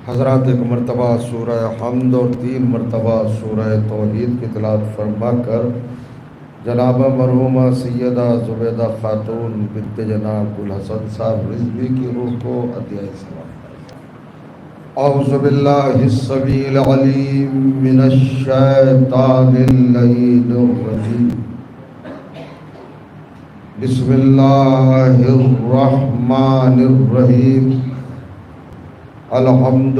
حضرات ایک مرتبہ سورہ حمد اور 3 مرتبہ سورہ توحید کی تلاوت فرما کر جناب مرحومہ سیدہ زبیدہ خاتون بنت جناب گلحسن صاحب رضوی کی روح کو عطیہ ثواب۔ اعوذ باللہ السمیع العلیم من الشیطان اللعین الرجیم، بسم اللہ الرحمن الرحیم، الحمد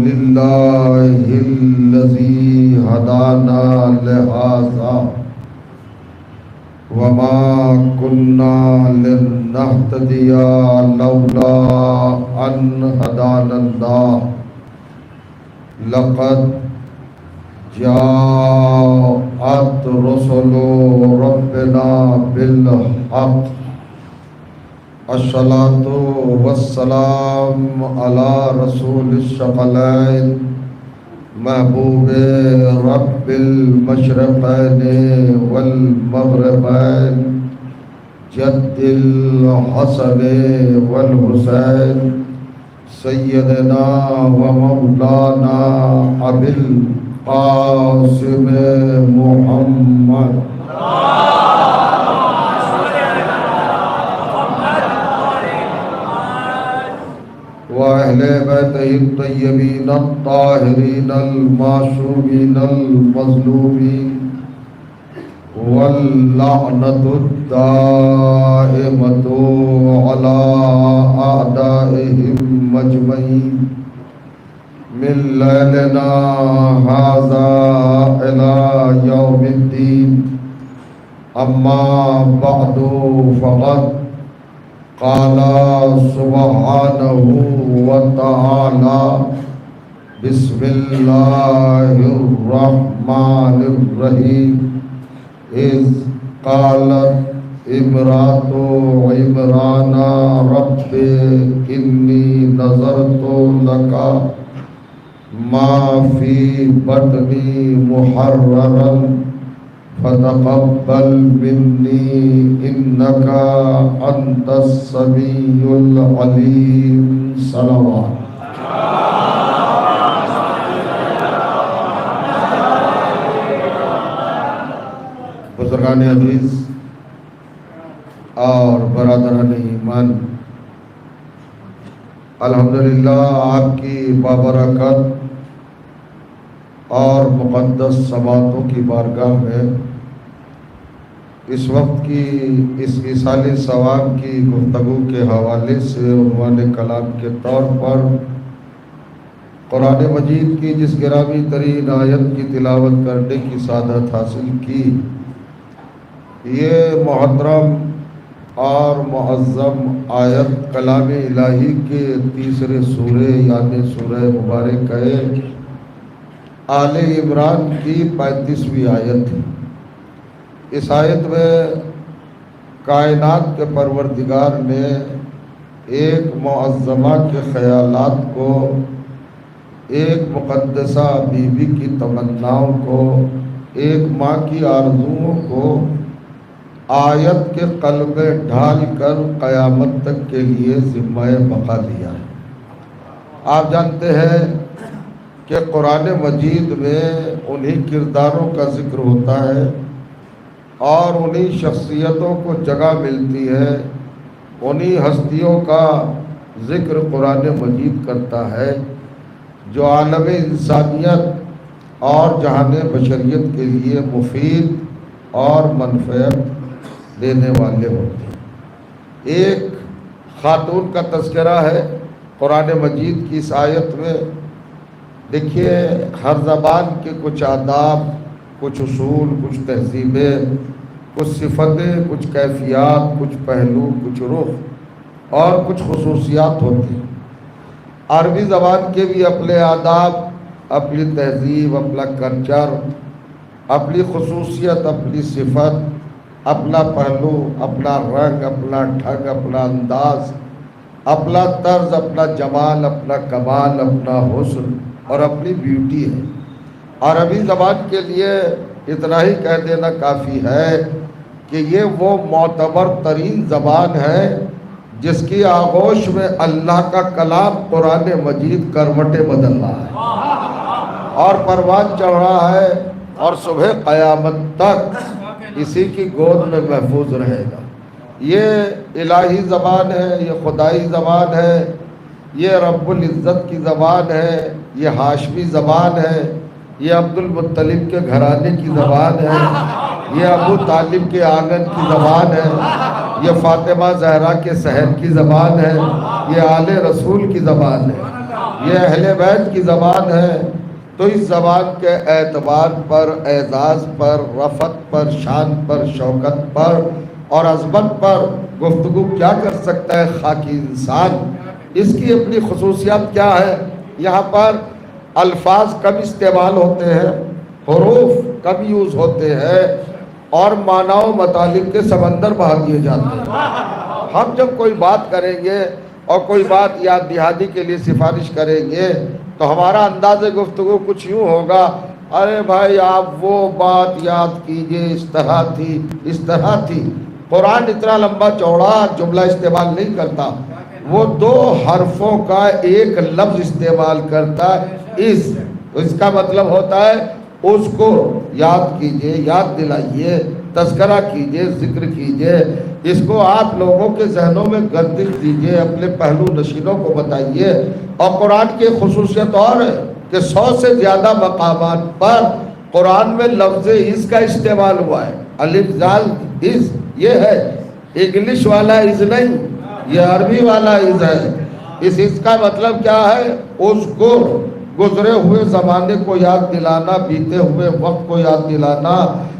للہ الذی ہدانا لہذا وما كنا لنهتدي لولا أن هدانا الله لقد جاءت رسل ربنا بالحق الصلاة والسلام على رسول الثقلين محبوب رب المشرقین والمغربین جد الحسن والحسین سیدنا و مولانا ابی القاسم محمد وأهل بيته الطيبين الطاهرين المعصومين المظلومين واللعنة الدائمة على أعدائهم أجمعين من ليلنا هذا إلى يوم الدين، أما بعد فقد قال سبحانه وتعالى بسم الله الرحمن الرحيم، إذ قالت امرأة عمران رب إني نذرت لك ما في بطني محررا فتقبل مني إنك أنت السميع العليم۔ صلوات۔ بزرگان عزیز اور برادران ایمان، الحمدللہ آپ کی بابرکت اور مقدس سماعتوں کی بارگاہ میں اس وقت کی اس ایصال ثواب کی گفتگو کے حوالے سے عنوان کلام کے طور پر قرآن مجید کی جس گرامی ترین آیت کی تلاوت کرنے کی سعادت حاصل کی، یہ محترم اور معظم آیت کلام الہی کے تیسرے سورے یعنی سورہ مبارک ہے آل عمران کی 35ویں آیت ہے۔ اس آیت میں کائنات کے پروردگار نے ایک معظمہ کے خیالات کو، ایک مقدسہ بیوی کی تمناؤں کو، ایک ماں کی آرزوؤں کو آیت کے قلب میں ڈھال کر قیامت تک کے لیے ذمہ بقا دیا ہے۔ آپ جانتے ہیں کہ قرآن مجید میں انہی کرداروں کا ذکر ہوتا ہے اور انہی شخصیتوں کو جگہ ملتی ہے، انہی ہستیوں کا ذکر قرآن مجید کرتا ہے جو عالم انسانیت اور جہان بشریت کے لیے مفید اور منفعت دینے والے ہوتے ہیں۔ ایک خاتون کا تذکرہ ہے قرآن مجید کی اس آیت میں۔ دیکھیے، ہر زبان کے کچھ آداب، کچھ اصول، کچھ تہذیبیں، کچھ صفتیں، کچھ کیفیات، کچھ پہلو، کچھ رخ اور کچھ خصوصیات ہوتی ہیں۔ عربی زبان کے بھی اپنے آداب، اپنی تہذیب، اپنا کلچر، اپنی خصوصیت، اپنی صفت، اپنا پہلو، اپنا رنگ، اپنا ڈھنگ، اپنا انداز، اپنا طرز، اپنا جمال، اپنا کمال، اپنا حسن اور اپنی بیوٹی ہے۔ عربی زبان کے لیے اتنا ہی کہہ دینا کافی ہے کہ یہ وہ معتبر ترین زبان ہے جس کی آغوش میں اللہ کا کلام قرآن مجید کروٹیں بدل رہا ہے اور پروان چڑھ رہا ہے اور صبح قیامت تک اسی کی گود میں محفوظ رہے گا۔ یہ الہی زبان ہے، یہ خدائی زبان ہے، یہ رب العزت کی زبان ہے، یہ ہاشمی زبان ہے، یہ عبد المطلب کے گھرانے کی زبان ہے، یہ ابو طالب کے آنگن کی زبان ہے، یہ فاطمہ زہرا کے صحن کی زبان ہے، یہ آل رسول کی زبان ہے، یہ اہل بیت کی زبان ہے۔ تو اس زبان کے اعتبار پر، اعزاز پر، رفعت پر، شان پر، شوکت پر اور عظمت پر گفتگو کیا کر سکتا ہے خاکی انسان؟ اس کی اپنی خصوصیات کیا ہے؟ یہاں پر الفاظ کم استعمال ہوتے ہیں، حروف کم یوز ہوتے ہیں اور معنی و مطالب کے سمندر بہا دیے جاتے ہیں۔ ہم جب کوئی بات کریں گے اور کوئی بات یاد دہانی کے لیے سفارش کریں گے تو ہمارا انداز گفتگو کچھ یوں ہوگا، ارے بھائی آپ وہ بات یاد کیجئے، اس طرح تھی، اس طرح تھی۔ قرآن اتنا لمبا چوڑا جملہ استعمال نہیں کرتا، وہ 2 حرفوں کا ایک لفظ استعمال کرتا ہے۔ اس کا مطلب ہوتا ہے اس کو یاد کیجئے، یاد دلائیے، تذکرہ کیجئے، ذکر کیجئے، اس کو آپ لوگوں کے ذہنوں میں گردش دیجئے، اپنے پہلو نشینوں کو بتائیے۔ اور قرآن کی خصوصیت اور ہے کہ 100 سے زیادہ مقامات پر قرآن میں لفظ اس کا استعمال ہوا ہے۔ الف زال اس یہ ہے، انگلش والا از نہیں، یہ عربی والا از ہے۔ اس کا مطلب کیا ہے؟ اس کو گزرے ہوئے زمانے کو یاد دلانا، بیتے ہوئے وقت کو یاد دلانا،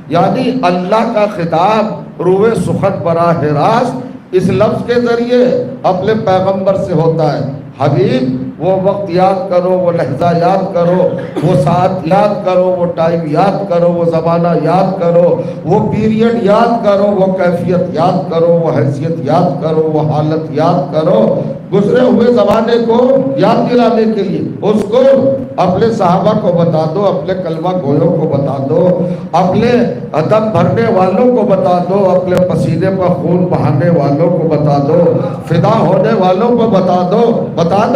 یعنی اللہ کا خطاب روح سخن براہ راست اس لفظ کے ذریعے اپنے پیغمبر سے ہوتا ہے۔ حبیب وہ وقت یاد کرو، وہ لحظہ یاد کرو، وہ ساعت یاد کرو، وہ ٹائم یاد کرو، وہ زمانہ یاد کرو، وہ پیریڈ یاد کرو، وہ کیفیت یاد کرو، وہ حیثیت یاد کرو، وہ حالت یاد کرو۔ گزرے ہوئے زمانے کو یاد دلانے کے لیے اس کو اپنے صحابہ کو بتا دو، اپنے کلمہ گویوں کو بتا دو، اپنے دم بھرنے والوں کو بتا دو، اپنے پسینے پر خون بہانے والوں کو بتا دو، فدا ہونے والوں کو بتا دو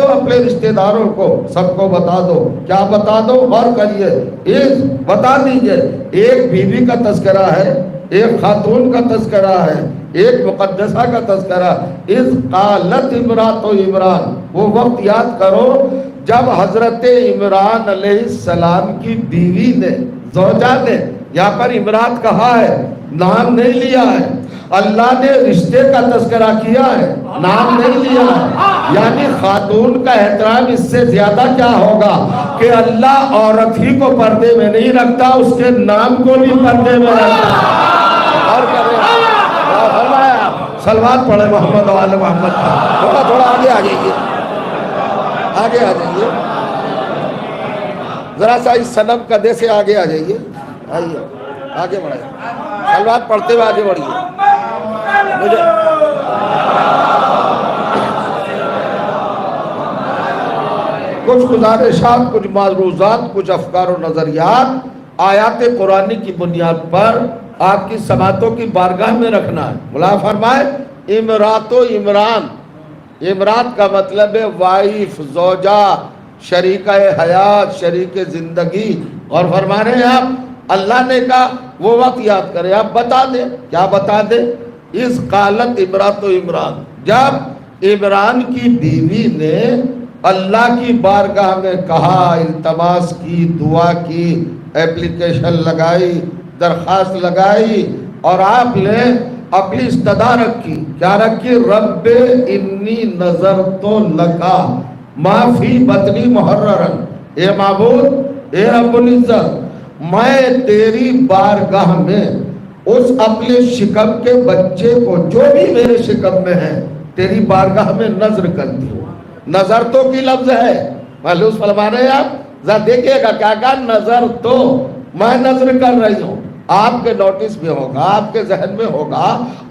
اپنے رشتہ داروں کو، سب کو بتا دو۔ کیا بتا دو؟ غور کریے، ایک بتا دیجئے، ایک بیوی کا تذکرہ ہے، ایک خاتون کا تذکرہ ہے، ایک مقدسہ کا تذکرہ۔ اذ قالت امرأۃ عمران، وہ وقت یاد کرو جب حضرت عمران علیہ السلام کی بیوی نے، زوجہ نے، یہاں پر امرات کہا ہے، نام نہیں لیا ہے، اللہ نے رشتے کا تذکرہ کیا ہے، نام نہیں لیا ہے۔ یعنی خاتون کا احترام اس سے زیادہ کیا ہوگا کہ اللہ عورت ہی کو پردے میں نہیں رکھتا، اس کے نام کو بھی پردے میں رکھتا ہے۔ اور فرمایا صلوات پڑھے محمد و آل محمد کا۔ تھوڑا آگے آ جائیے، آگے آ جائیے، ذرا سا اس صنم قدے سے آگے آ جائیے، آئیے آگے بڑھائیے، صلوات پڑھتے ہوئے آگے بڑھیے۔ کچھ گزارشات، کچھ معروضات، کچھ افکار و نظریات آیات قرآنی کی بنیاد پر آپ کی سماعتوں کی بارگاہ میں رکھنا ہے۔ مولا فرمائے امرات و عمران، امرات کا مطلب ہے وائف، زوجہ، شریکہ حیات، شریک زندگی۔ اور فرما رہے ہیں آپ، اللہ نے کہا وہ وقت یاد کرے، آپ بتا دیں۔ کیا بتا دیں؟ اس قالت امرات و عمران، جب عمران کی بیوی نے اللہ کی بارگاہ میں کہا، التماس کی، دعا کی، اپلیکیشن لگائی، درخواست لگائی، اور آپ نے اپنی استدعا رکھی۔ کیا رکھی؟ رب انی نظرت لکا ما فی بطنی محررا، اے معبود، اے رب العزت، میں تیری بارگاہ میں اس اپنے شکم کے بچے کو، جو بھی میرے شکم میں ہے، تیری بارگاہ میں نظر کرتی ہوں۔ نظر تو کی لفظ ہے، محلوس فرما رہے ہیں آپ، ذرا دیکھئے گا کیا کہا، نظر تو، میں نظر کر رہی ہوں۔ آپ کے نوٹس میں ہوگا، آپ کے ذہن میں ہوگا،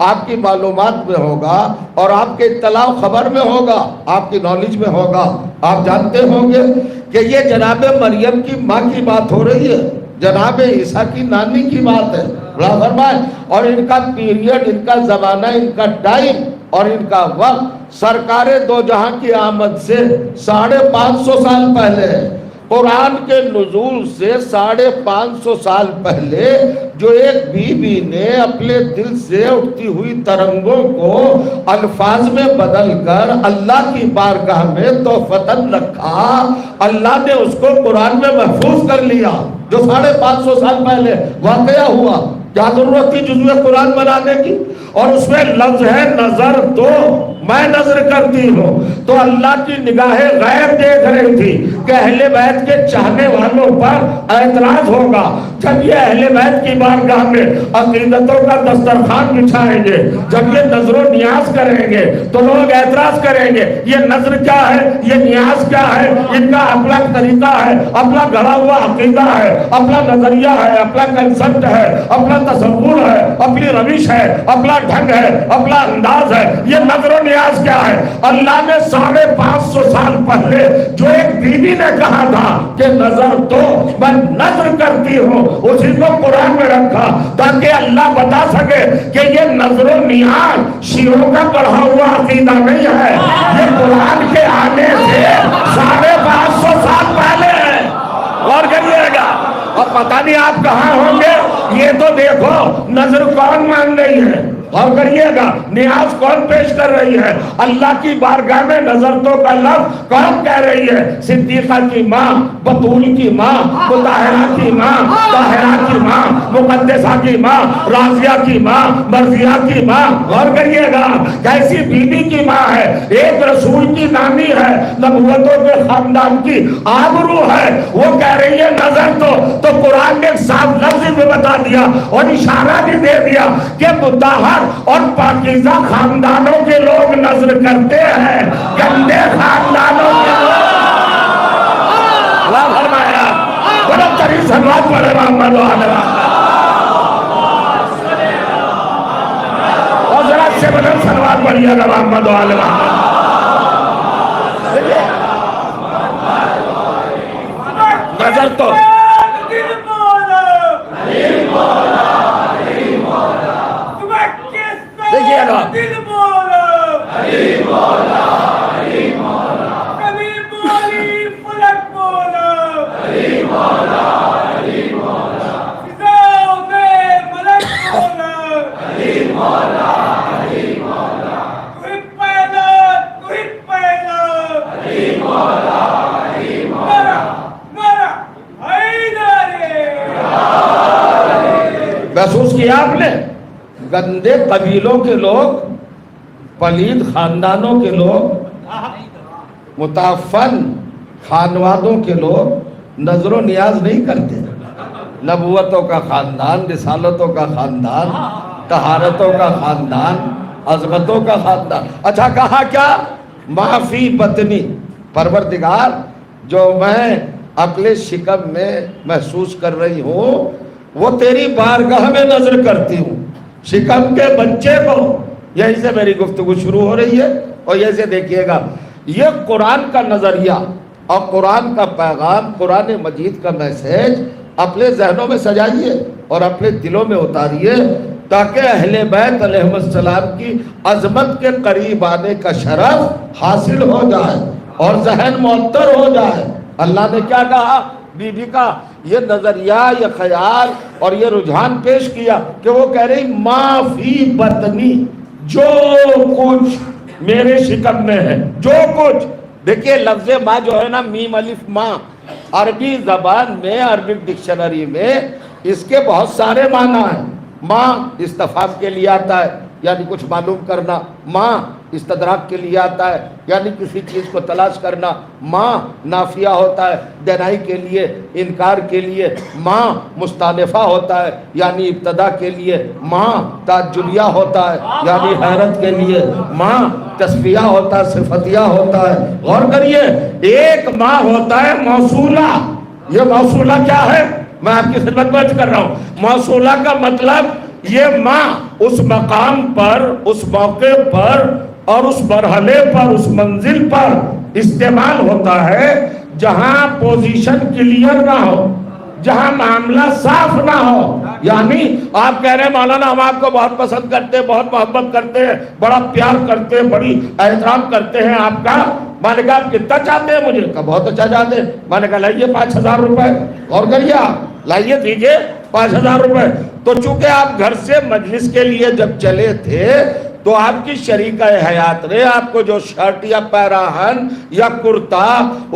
آپ کی معلومات میں ہوگا، اور آپ کے اطلاع و خبر میں ہوگا، آپ کی نالج میں ہوگا۔ آپ جانتے ہوں گے کہ یہ جناب مریم کی ماں کی بات ہو رہی ہے، جناب عیسیٰ کی نانی کی بات ہے، بڑا فرمائے، اور ان کا پیریڈ، ان کا زمانہ، ان کا ٹائم اور ان کا وقت سرکار دو جہاں کی آمد سے 550 سال پہلے ہے۔ قرآن کے نزول سے 550 سال پہلے جو ایک بی بی نے اپنے دل سے اٹھتی ہوئی ترنگوں کو الفاظ میں بدل کر اللہ کی بارگاہ میں تحفتاً رکھا، اللہ نے اس کو قرآن میں محفوظ کر لیا۔ جو 550 سال پہلے واقعہ ہوا، کیا ضرورت تھی جزوِ قرآن بنانے کی؟ اور اس میں لفظ ہے نظر تو میں نظر کرتی ہوں، تو اللہ کی نگاہ غیب دیکھ رہی تھی کہ اہل بیت کے چاہنے والوں پر اعتراض ہوگا جب یہ اہل بیت کی بارگاہ میں عقیدتوں کا دسترخوان بچھائیں گے، جب یہ نظر و نیاز کریں گے تو لوگ اعتراض کریں گے یہ نظر کیا ہے، یہ نیاز کیا ہے، ان کا اپنا طریقہ ہے، اپنا گھڑا ہوا عقیدہ ہے، اپنا نظریہ ہے، اپنا کنسپٹ ہے، اپنا تصور ہے، اپنی روش ہے، اپنا ڈھنگ ہے، اپنا انداز ہے، یہ نظر و نیاز کیا ہے؟ اللہ نے 550 سال پہلے جو ایک بیوی نے کہا تھا کہ نظر تو میں نظر کرتی ہوں، اسی کو قرآن میں رکھا تاکہ اللہ بتا سکے کہ یہ نظر و نیاز شیعوں کا پڑھا ہوا عقیدہ نہیں ہے، یہ قرآن کے آنے سے 550 سال پہلے ہے۔ غور کریے گا، اور پتہ نہیں آپ کہاں ہوں گے، یہ تو دیکھو نظر کون مان رہی ہے، اور کریے گا نیاز کون پیش کر رہی ہے؟ اللہ کی بارگاہ میں نظر تو کا لفظ کون کہہ رہی ہے؟ صدیقہ کی ماں، بطول کی ماں، مطہرہ کی ماں، طاہرہ کی ماں، مقدسہ کی ماں، راضیہ کی ماں، مرضیہ کی ماں۔ غور کریے گا کیسی بیوی کی ماں ہے، ایک رسول کی نانی ہے، نبوتوں کے خاندان کی آبرو ہے، وہ کہہ رہی ہے نظر تو قرآن نے صاف لفظ میں بتا دیا اور اشارہ بھی دے دیا کہ مطہر اور پاکیزہ خاندانوں کے لوگ نظر کرتے ہیں، گندے خاندانوں کے لوگ اللہ فرمایا بلند ترین صلوات پڑھے محمد و آل محمد، اور ذرا سے بلند صلوات پڑھیے گا محمد و آل محمد۔ نظر تو دیکھئے گا محسوس کیا آپ نے؟ گندے قبیلوں کے لوگ، پلید خاندانوں کے لوگ، متعفن خانوادوں کے لوگ نظر و نیاز نہیں کرتے۔ نبوتوں کا خاندان، رسالتوں کا خاندان، طہارتوں کا خاندان، عظمتوں کا خاندان۔ اچھا کہا کیا؟ ما فی بطنی، پروردگار جو میں اپنے شکم میں محسوس کر رہی ہوں وہ تیری بارگاہ میں نظر کرتی ہوں، شکم کے بچے کو۔ یہیں سے میری گفتگو شروع ہو رہی ہے، اور یہ سے دیکھیے گا یہ قرآن کا نظریہ اور قرآن کا پیغام، قرآن مجید کا میسیج اپنے ذہنوں میں سجائیے اور اپنے دلوں میں اتاریے تاکہ اہل بیت علیہ السلام کی عظمت کے قریب آنے کا شرف حاصل ہو جائے اور ذہن معطر ہو جائے۔ اللہ نے کیا کہا؟ بی بی کا یہ نظریہ، یہ خیال اور یہ رجحان پیش کیا کہ وہ کہہ رہی ما فی بطنی، جو کچھ میرے شکم میں ہے، جو کچھ۔ دیکھیے لفظ ماں جو ہے نا، میم الف ماں، عربی زبان میں، عربک ڈکشنری میں اس کے بہت سارے معنی ہیں۔ ماں استفہام کے لیے آتا ہے، یعنی کچھ معلوم کرنا۔ ماں استدراک کے لیے آتا ہے، یعنی کسی چیز کو تلاش کرنا۔ ماں نافیہ ہوتا ہے دینائی کے لیے، انکار کے لیے۔ ماں مستانفہ ہوتا ہے یعنی ابتدا کے لیے۔ ماں تعجلیہ ہوتا ہے یعنی حیرت کے لیے۔ ماں تصفیہ ہوتا ہے، صفتیہ ہوتا ہے۔ غور کریے، ایک ماں ہوتا ہے موصولہ۔ یہ موصولہ کیا ہے؟ میں آپ کی خدمت میں عرض کر رہا ہوں، موصولہ کا مطلب یہ ماں اس مقام پر، اس موقع پر اور اس مرحلے پر، اس منزل پر استعمال ہوتا ہے جہاں پوزیشن کلیئر نہ ہو، جہاں معاملہ صاف نہ ہو۔ یعنی آپ کہہ رہے ہیں مولانا ہم آپ کو بہت پسند کرتے ہیں، بہت محبت کرتے ہیں، بڑا پیار کرتے ہیں، بڑی احترام کرتے ہیں آپ کا۔ میں نے کہا آپ کتنا چاہتے ہیں؟ مجھے کہا بہت اچھا چاہتے ہیں۔ میں نے کہا لائیے 5,000 روپے، اور کریے آپ لائیے، دیجئے 5,000 روپے۔ تو چونکہ آپ گھر سے مجلس کے لیے جب چلے تھے تو آپ کی شریکہ حیات نے آپ کو جو شرٹ یا پیراہن یا کرتا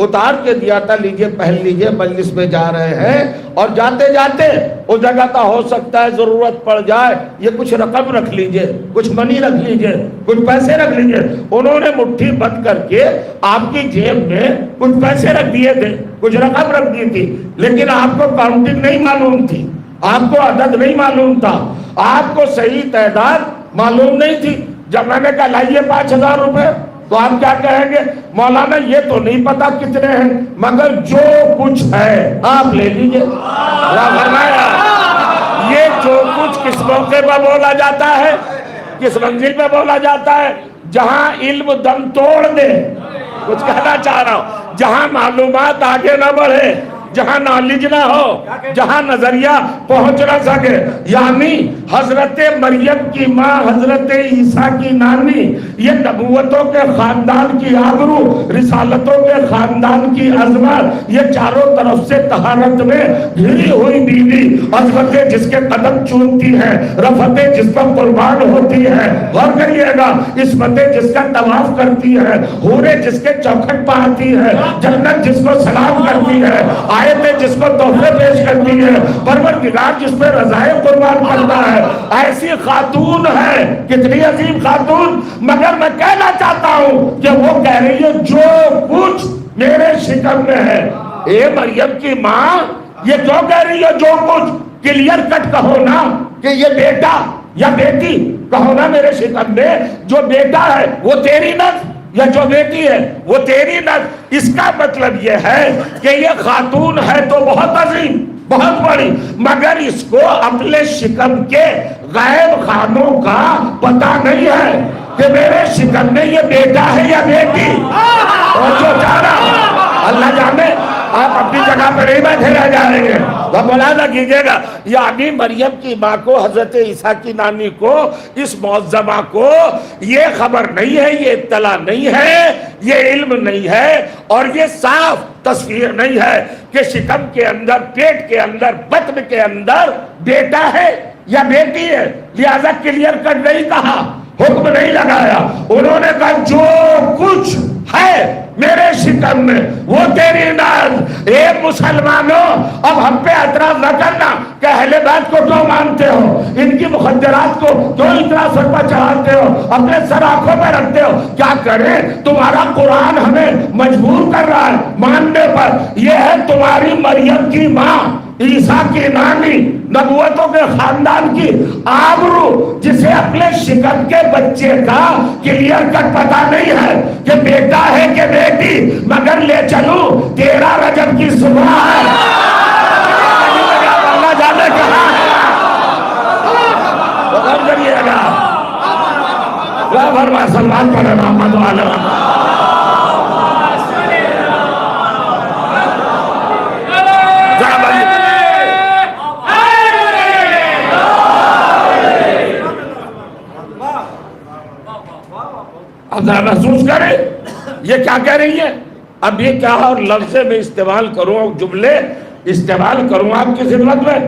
اتار کے دیا تھا، لیجئے پہن لیجئے، مجلس میں جا رہے ہیں، اور جاتے جاتے اس جگہ کا ہو سکتا ہے ضرورت پڑ جائے، یہ کچھ رقم رکھ لیجئے، کچھ منی رکھ لیجئے، کچھ پیسے رکھ لیجئے۔ انہوں نے مٹھی بند کر کے آپ کی جیب میں کچھ پیسے رکھ دیے تھے، کچھ رقم رکھ دی تھی، لیکن آپ کو کاؤنٹنگ نہیں معلوم تھی، آپ کو عدد نہیں معلوم تھا، آپ کو صحیح تعداد معلوم نہیں تھی۔ جب میں نے کہا لائیے 5,000 روپے، تو آپ کیا کہیں گے؟ مولانا یہ تو نہیں پتا کتنے ہیں، مگر جو کچھ ہے آپ لے لیجئے۔ فرمایا یہ جو کچھ کس موقع پر بولا جاتا ہے، کس منزل پہ بولا جاتا ہے؟ جہاں علم دم توڑ دے، کچھ کہنا چاہ رہا ہوں، جہاں معلومات آگے نہ بڑھے، جہاں نالج نہ ہو، جہاں نظریہ پہنچ نہ سکے۔ یعنی حضرت مریم کی ماں، حضرت عیسیٰ کی نانی، یہ نبوتوں کے خاندان کی آبرو، رسالتوں کے خاندان کی عظمت، یہ چاروں طرف سے طہارت میں گھری ہوئی بیوی، عظمتیں جس کے قدم چومتی ہیں، رفتیں جس پر قربان ہوتی ہیں، غور کریے گا، عصمتیں جس کا طواف کرتی ہے، حوریں جس کے چوکھٹ پہ آتی ہے، جنت جس کو سلام کرتی ہے، آیتیں جس کو تحفے پیش کرتی ہے، پروردگار جس پہ رضائے قربان کرتا ہے، ایسی خاتون ہے، کتنی عظیم خاتون۔ مگر میں کہنا چاہتا ہوں کہ وہ کہہ رہی ہے جو کچھ میرے شکم میں ہے۔ اے مریم کی ماں، یہ جو کہہ رہی ہے جو کچھ، کلیئر کٹ کہو نا کہ یہ بیٹا یا بیٹی، کہو نا میرے شکم میں جو بیٹا ہے وہ تیری نسل، یا جو بیٹی ہے وہ تیری نسل۔ اس کا مطلب یہ ہے کہ یہ خاتون ہے تو بہت عظیم، بہت بڑی، مگر اس کو اپنے شکم کے غیب خانوں کا پتہ نہیں ہے کہ میرے شکم میں یہ بیٹا ہے یا بیٹی۔ اور جو جانا اللہ جانے، آپ اپنی جگہ پر نہیں بیٹھے رہ جائیں گے، وہ ملاحظہ کیجئے گا۔ یعنی مریم کی ماں کو، حضرت عیسیٰ کی نانی کو، اس معظمہ کو یہ خبر نہیں ہے، یہ اطلاع نہیں ہے، یہ علم نہیں ہے، اور یہ صاف تصویر نہیں ہے کہ شکم کے اندر، پیٹ کے اندر، بطن کے اندر بیٹا ہے یا بیٹی ہے۔ لہذا کلیئر کٹ نہیں کہا، حکم نہیں لگایا، انہوں نے کہا جو کچھ ہے میرے شکم میں وہ تیری ناز۔ اے مسلمانوں، اب ہم پہ اعتراض نہ کرنا کہ اہل بیت کو کیوں مانتے ہو، ان کی مخدرات کو کیوں اتنا سر پر چڑھاتے ہو، اپنے سر آنکھوں پہ رکھتے ہو۔ کیا کریں، تمہارا قرآن ہمیں مجبور کر رہا ہے ماننے پر۔ یہ ہے تمہاری مریم کی ماں، عیسیٰ کی نانی، نبوتوں کے خاندان کی آبرو، جسے اپنے شکم کے بچے کا کلیئر کٹ پتہ نہیں ہے کہ بیٹا ہے کہ بیٹی، مگر لے چلوں 13 رجب کی صبح ہے، اللہ جانے کہاں ہے، غور کریے گا۔ لا فرما سلمان پر محمد والا اب ذرا محسوس کریں یہ کیا کہہ رہی ہے۔ اب یہ کیا اور لفظ میں استعمال کروں، جملے استعمال کروں آپ کی خدمت میں،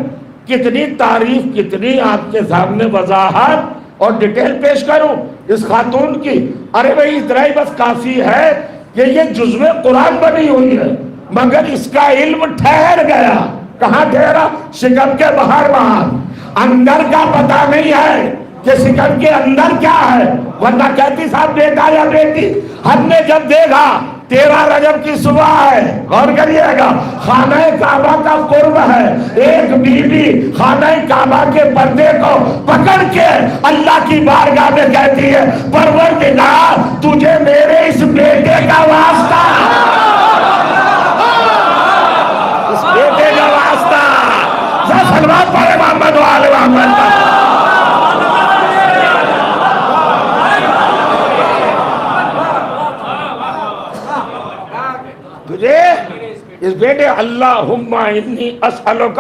کتنی تعریف، کتنی آپ کے سامنے وضاحت اور ڈیٹیل پیش کروں اس خاتون کی۔ ارے بھائی اتنا ہی بس کافی ہے کہ یہ جزو قرآن بنی ہوئی ہے، مگر اس کا علم ٹھہر گیا۔ کہاں ٹھہرا؟ شکم کے باہر اندر کا پتہ نہیں ہے کہ شکم کے اندر کیا ہے، ورنہ کہتی صاحب بیٹا یا بیٹی۔ ہم نے جب دیکھا 13 رجب کی صبح ہے، غور کریے گا، خانہ کعبہ کا قرب ہے، ایک بی بی خانہ کعبہ کے پردے کو پکڑ کے اللہ کی بارگاہ میں کہتی ہے پروردگار تجھے میرے اس بیٹے کا واسطہ، اس بیٹے کا واسطہ، سلمان پڑھے محمد و آل محمد۔ تجھے اس بیٹے اللہم انی اسألک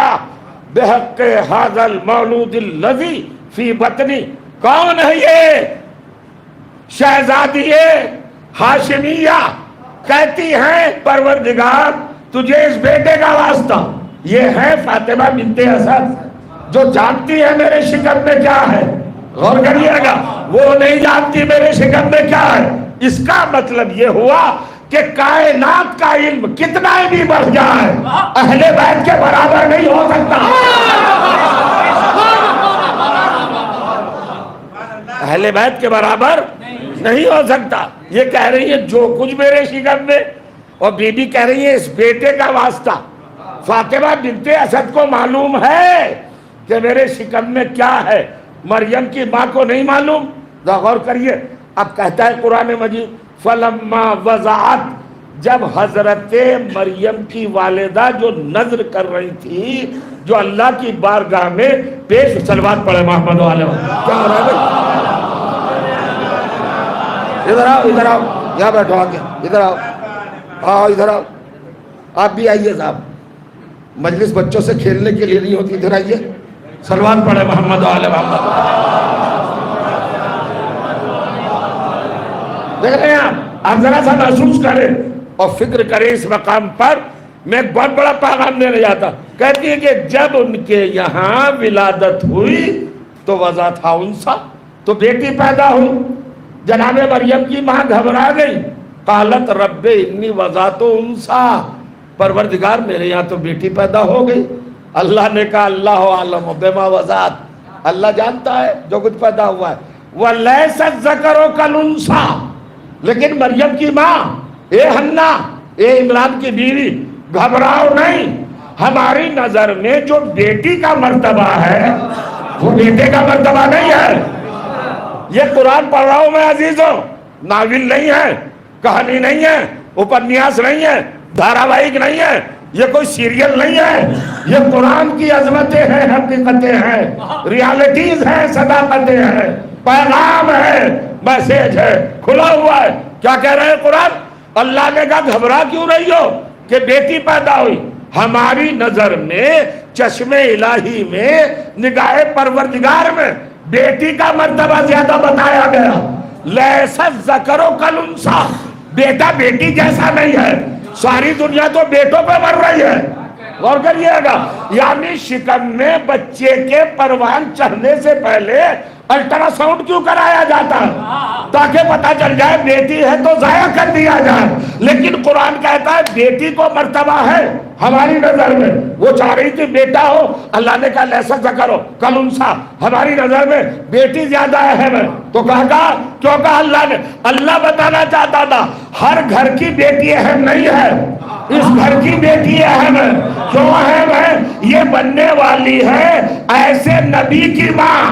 بحق ھذا المولود الذی فی بطنی. کون ہے یہ شہزادی ہاشمیہ؟ کہتی ہیں پروردگار تجھے اس بیٹے کا واسطہ. یہ ہے فاطمہ بنت اسد جو جانتی ہے میرے شکم میں کیا ہے. غور کریے گا، وہ نہیں جانتی میرے شکم میں کیا ہے. اس کا مطلب یہ ہوا کہ کائنات کا علم کتنا بھی بڑھ جائے اہل بیت کے برابر نہیں ہو سکتا. اہل بیت کے برابر نہیں ہو سکتا. یہ کہہ رہی ہے جو کچھ میرے شکم میں، اور بی بی کہہ رہی ہے اس بیٹے کا واسطہ. فاطمہ بنت اسد کو معلوم ہے کہ میرے شکم میں کیا ہے، مریم کی ماں کو نہیں معلوم. غور کریے، اب کہتا ہے قرآن مجید فلما وضعت، جب حضرت مریم کی والدہ جو نظر کر رہی تھی، جو اللہ کی بارگاہ میں پیش. صلوات پڑھے محمد علیہ وسلم. کیا ہو رہا ہے بھائی؟ ادھر آؤ، ادھر آؤ، یہاں بیٹھو آ کے، ادھر آؤ، آؤ ادھر آؤ. آپ بھی آئیے صاحب، مجلس بچوں سے کھیلنے کے لیے نہیں ہوتی. ادھر آئیے، صلوات پڑھے محمد علیہ محمد. دیکھ رہے ہیں آپ ذرا سا محسوس کریں اور فکر کریں اس مقام پر. میں ایک بہت بڑا پیغام دینے جاتا. کہتی ہے کہ جب ان کے یہاں ولادت ہوئی تو وضع تھا انسا، تو بیٹی پیدا ہوئی. جناب مریم کی ماں گھبرا گئی. قالت رب انی وضعت انسا، پروردگار میرے یہاں تو بیٹی پیدا ہو گئی. اللہ نے کہا اللہ عالم بما وضعت، اللہ جانتا ہے جو کچھ پیدا ہوا ہے. ولیس الذکر کالانثی، لیکن مریم کی ماں اے حنا، اے عمران کی بیوی، گھبراؤ نہیں. ہماری نظر میں جو بیٹی کا مرتبہ ہے وہ بیٹے کا مرتبہ نہیں ہے. یہ قرآن پڑھ رہا ہوں میں عزیزوں، ناول نہیں ہے، کہانی نہیں ہے، اپنیاس نہیں ہے، دھاراواہک نہیں ہے، یہ کوئی سیریل نہیں ہے. یہ قرآن کی عظمتیں ہیں، حقیقتیں ہیں، ریالٹیز ہیں، صداقتیں ہیں، پیغام ہے، میسیج ہے، کھلا ہوا ہے. کیا کہہ رہے ہیں قرآن؟ اللہ نے کہا گھبرا کیوں رہی ہو کہ بیٹی پیدا ہوئی. ہماری نظر میں، چشم الہی میں، نگاہ پروردگار میں بیٹی کا مرتبہ زیادہ بتایا گیا. لیس الذکر کالانثی، بیٹا بیٹی جیسا نہیں ہے. ساری دنیا تو بیٹوں پہ مر رہی ہے. غور کریے گا، یعنی شکم میں بچے کے پروان چڑھنے سے پہلے الٹرا ساؤنڈ کیوں کرایا جاتا ہے؟ تاکہ پتہ چل جائے بیٹی ہے تو ضائع کر دیا جائے. لیکن قرآن کہتا ہے بیٹی کو مرتبہ ہے ہماری نظر میں. وہ چاہ رہی تھی بیٹا ہو، اللہ نے کہا لیس الذکر کالانثی، ہماری نظر میں بیٹی زیادہ اہم ہے. تو کہا کیوں کہا اللہ نے؟ اللہ بتانا چاہتا تھا ہر گھر کی بیٹی اہم نہیں ہے، اس گھر کی بیٹی اہم ہے. کیوں اہم ہے؟ یہ بننے والی ہے ایسے نبی کی ماں.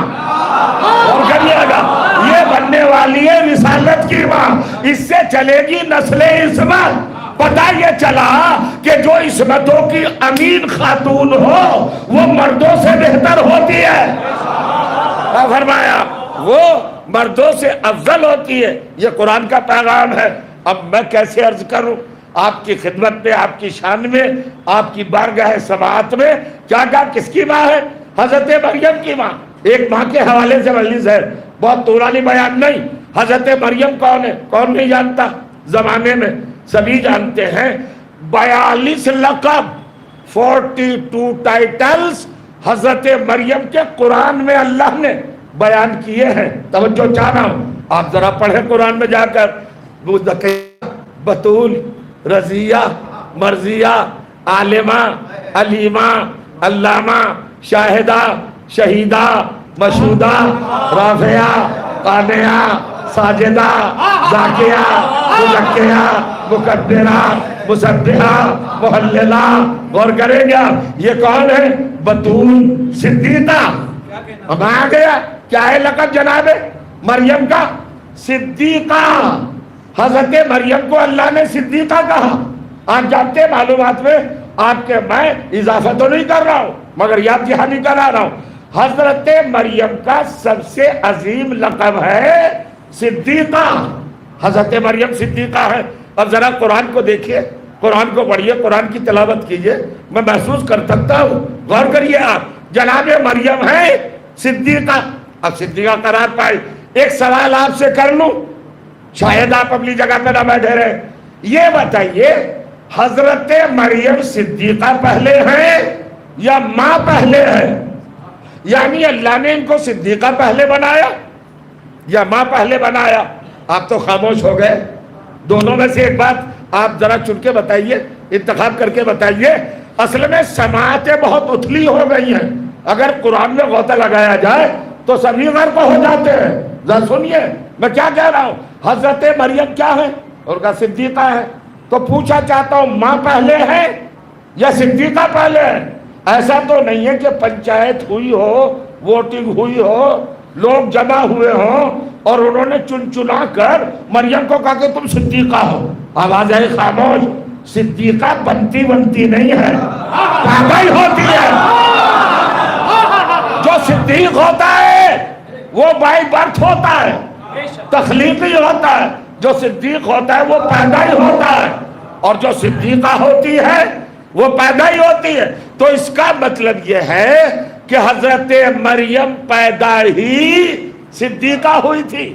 اور کریے گا، یہ بننے والی ہے رسالت کی ماں. اس سے چلے گی نسل عصمت. پتہ یہ چلا کہ جو عصمتوں کی امین خاتون ہو وہ مردوں سے بہتر ہوتی ہے. فرمایا وہ مردوں سے افضل ہوتی ہے. یہ قرآن کا پیغام ہے. اب میں کیسے عرض کروں آپ کی خدمت میں، آپ کی شان میں، آپ کی بارگاہ سماعت میں، کیا کہا کس کی ماں ہے؟ حضرت مریم کی ماں. ایک ماں کے حوالے سے مجلس ہے، بہت طولانی بیان نہیں. حضرت مریم کون ہے؟ کون نہیں جانتا؟ زمانے میں سبھی جانتے ہیں. 42 لقب، 42 ٹائٹلز حضرت مریم کے قرآن میں اللہ نے بیان کیے ہیں. توجہ چاہنا ہوں، آپ ذرا پڑھیں قرآن میں جا کر. بطول، رضیہ، مرضیہ، عالمہ، علیمہ، علامہ، شاہدہ، شہیدہ، مشہودہ، رافعہ، قانعہ، ساجدہ، ذاکیہ، مزکیہ، مکبرہ، مسبحہ، محللہ. غور کریں گے یہ کون ہے؟ بطول صدیقہ. اب آ گیا کیا ہے لقب جناب مریم کا؟ صدیقہ. حضرت مریم کو اللہ نے صدیقہ کہا. آپ جانتے ہیں معلومات میں آپ کے، میں اضافہ تو نہیں کر رہا ہوں مگر یاد دہانی کرا رہا ہوں. حضرت مریم کا سب سے عظیم لقب ہے صدیقہ. حضرت مریم صدیقہ ہے. اب ذرا قرآن کو دیکھیے، قرآن کو پڑھیے، قرآن کی تلاوت کیجیے. میں محسوس کر سکتا ہوں. غور کریے آپ، جناب مریم ہے صدیقہ، اب صدیقہ قرار پائی۔ ایک سوال آپ سے کر لوں، شاید آپ اپنی جگہ پہ نہ بیٹھے رہے، یہ بتائیے حضرت مریم صدیقہ پہلے ہیں یا ماں پہلے ہے؟ یعنی اللہ نے ان کو صدیقہ پہلے بنایا یا ماں پہلے بنایا؟ آپ تو خاموش ہو گئے۔ دونوں میں سے ایک بات آپ ذرا چن کے بتائیے، انتخاب کر کے بتائیے۔ اصل میں سماعتیں بہت اتلی ہو گئی ہیں، اگر قرآن میں غوطہ لگایا جائے تو سبھی غرق ہو جاتے ہیں۔ ذرا سنیے میں کیا کہہ رہا ہوں۔ حضرت مریم کیا ہے؟ ان کا صدیقہ ہے۔ تو پوچھا چاہتا ہوں ماں پہلے ہے یا صدیقہ پہلے ہے؟ ایسا تو نہیں ہے کہ پنچایت ہوئی ہو، ووٹنگ ہوئی ہو، لوگ جمع ہوئے ہوں اور انہوں نے چن چنا کر مریم کو کہا کہ تم صدیقہ ہو۔ آواز آئی خاموش۔ صدیقہ بنتی نہیں ہے، پیدا ہی ہوتی ہے۔ جو صدیق ہوتا ہے وہ بائی برتھ ہوتا ہے، تخلیقی ہوتا ہے۔ جو صدیق ہوتا ہے وہ پیدا ہی ہوتا ہے، اور جو صدیقہ ہوتی ہے وہ پیدا ہی ہوتی ہے۔ تو اس کا مطلب یہ ہے کہ حضرت مریم پیدا ہی صدیقہ ہوئی تھی۔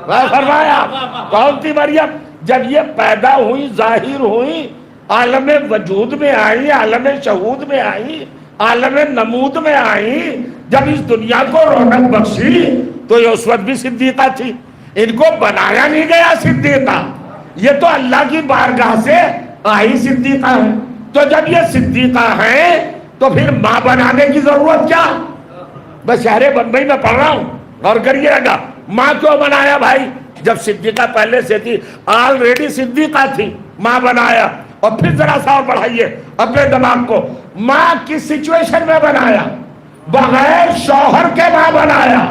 فرمایا کون تھی مریم؟ جب یہ پیدا ہوئی، ظاہر ہوئی، عالم وجود میں آئی، عالم شہود میں آئی، عالم نمود میں آئی، جب اس دنیا کو رونق بخشی تو یہ اس وقت بھی صدیقہ تھی۔ ان کو بنایا نہیں گیا صدیقہ، یہ تو اللہ کی بارگاہ سے آئی صدیقہ ہے۔ تو جب یہ صدیقہ ہے تو پھر ماں بنانے کی ضرورت کیا؟ میں شہر بمبئی میں پڑھ رہا ہوں، غور کریے گا۔ ماں کیوں بنایا بھائی؟ جب صدیقہ پہلے سے تھی، آلریڈی صدیقہ تھی، ماں بنایا۔ اور پھر ذرا سا اور بڑھائیے اپنے دماغ کو، ماں کس سچویشن میں بنایا؟ بغیر شوہر کے ماں بنایا۔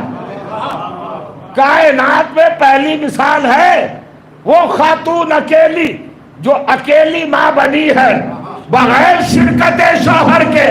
کائنات میں پہلی مثال ہے وہ خاتون اکیلی جو اکیلی ماں بنی ہے بغیر شرکت شوہر کے۔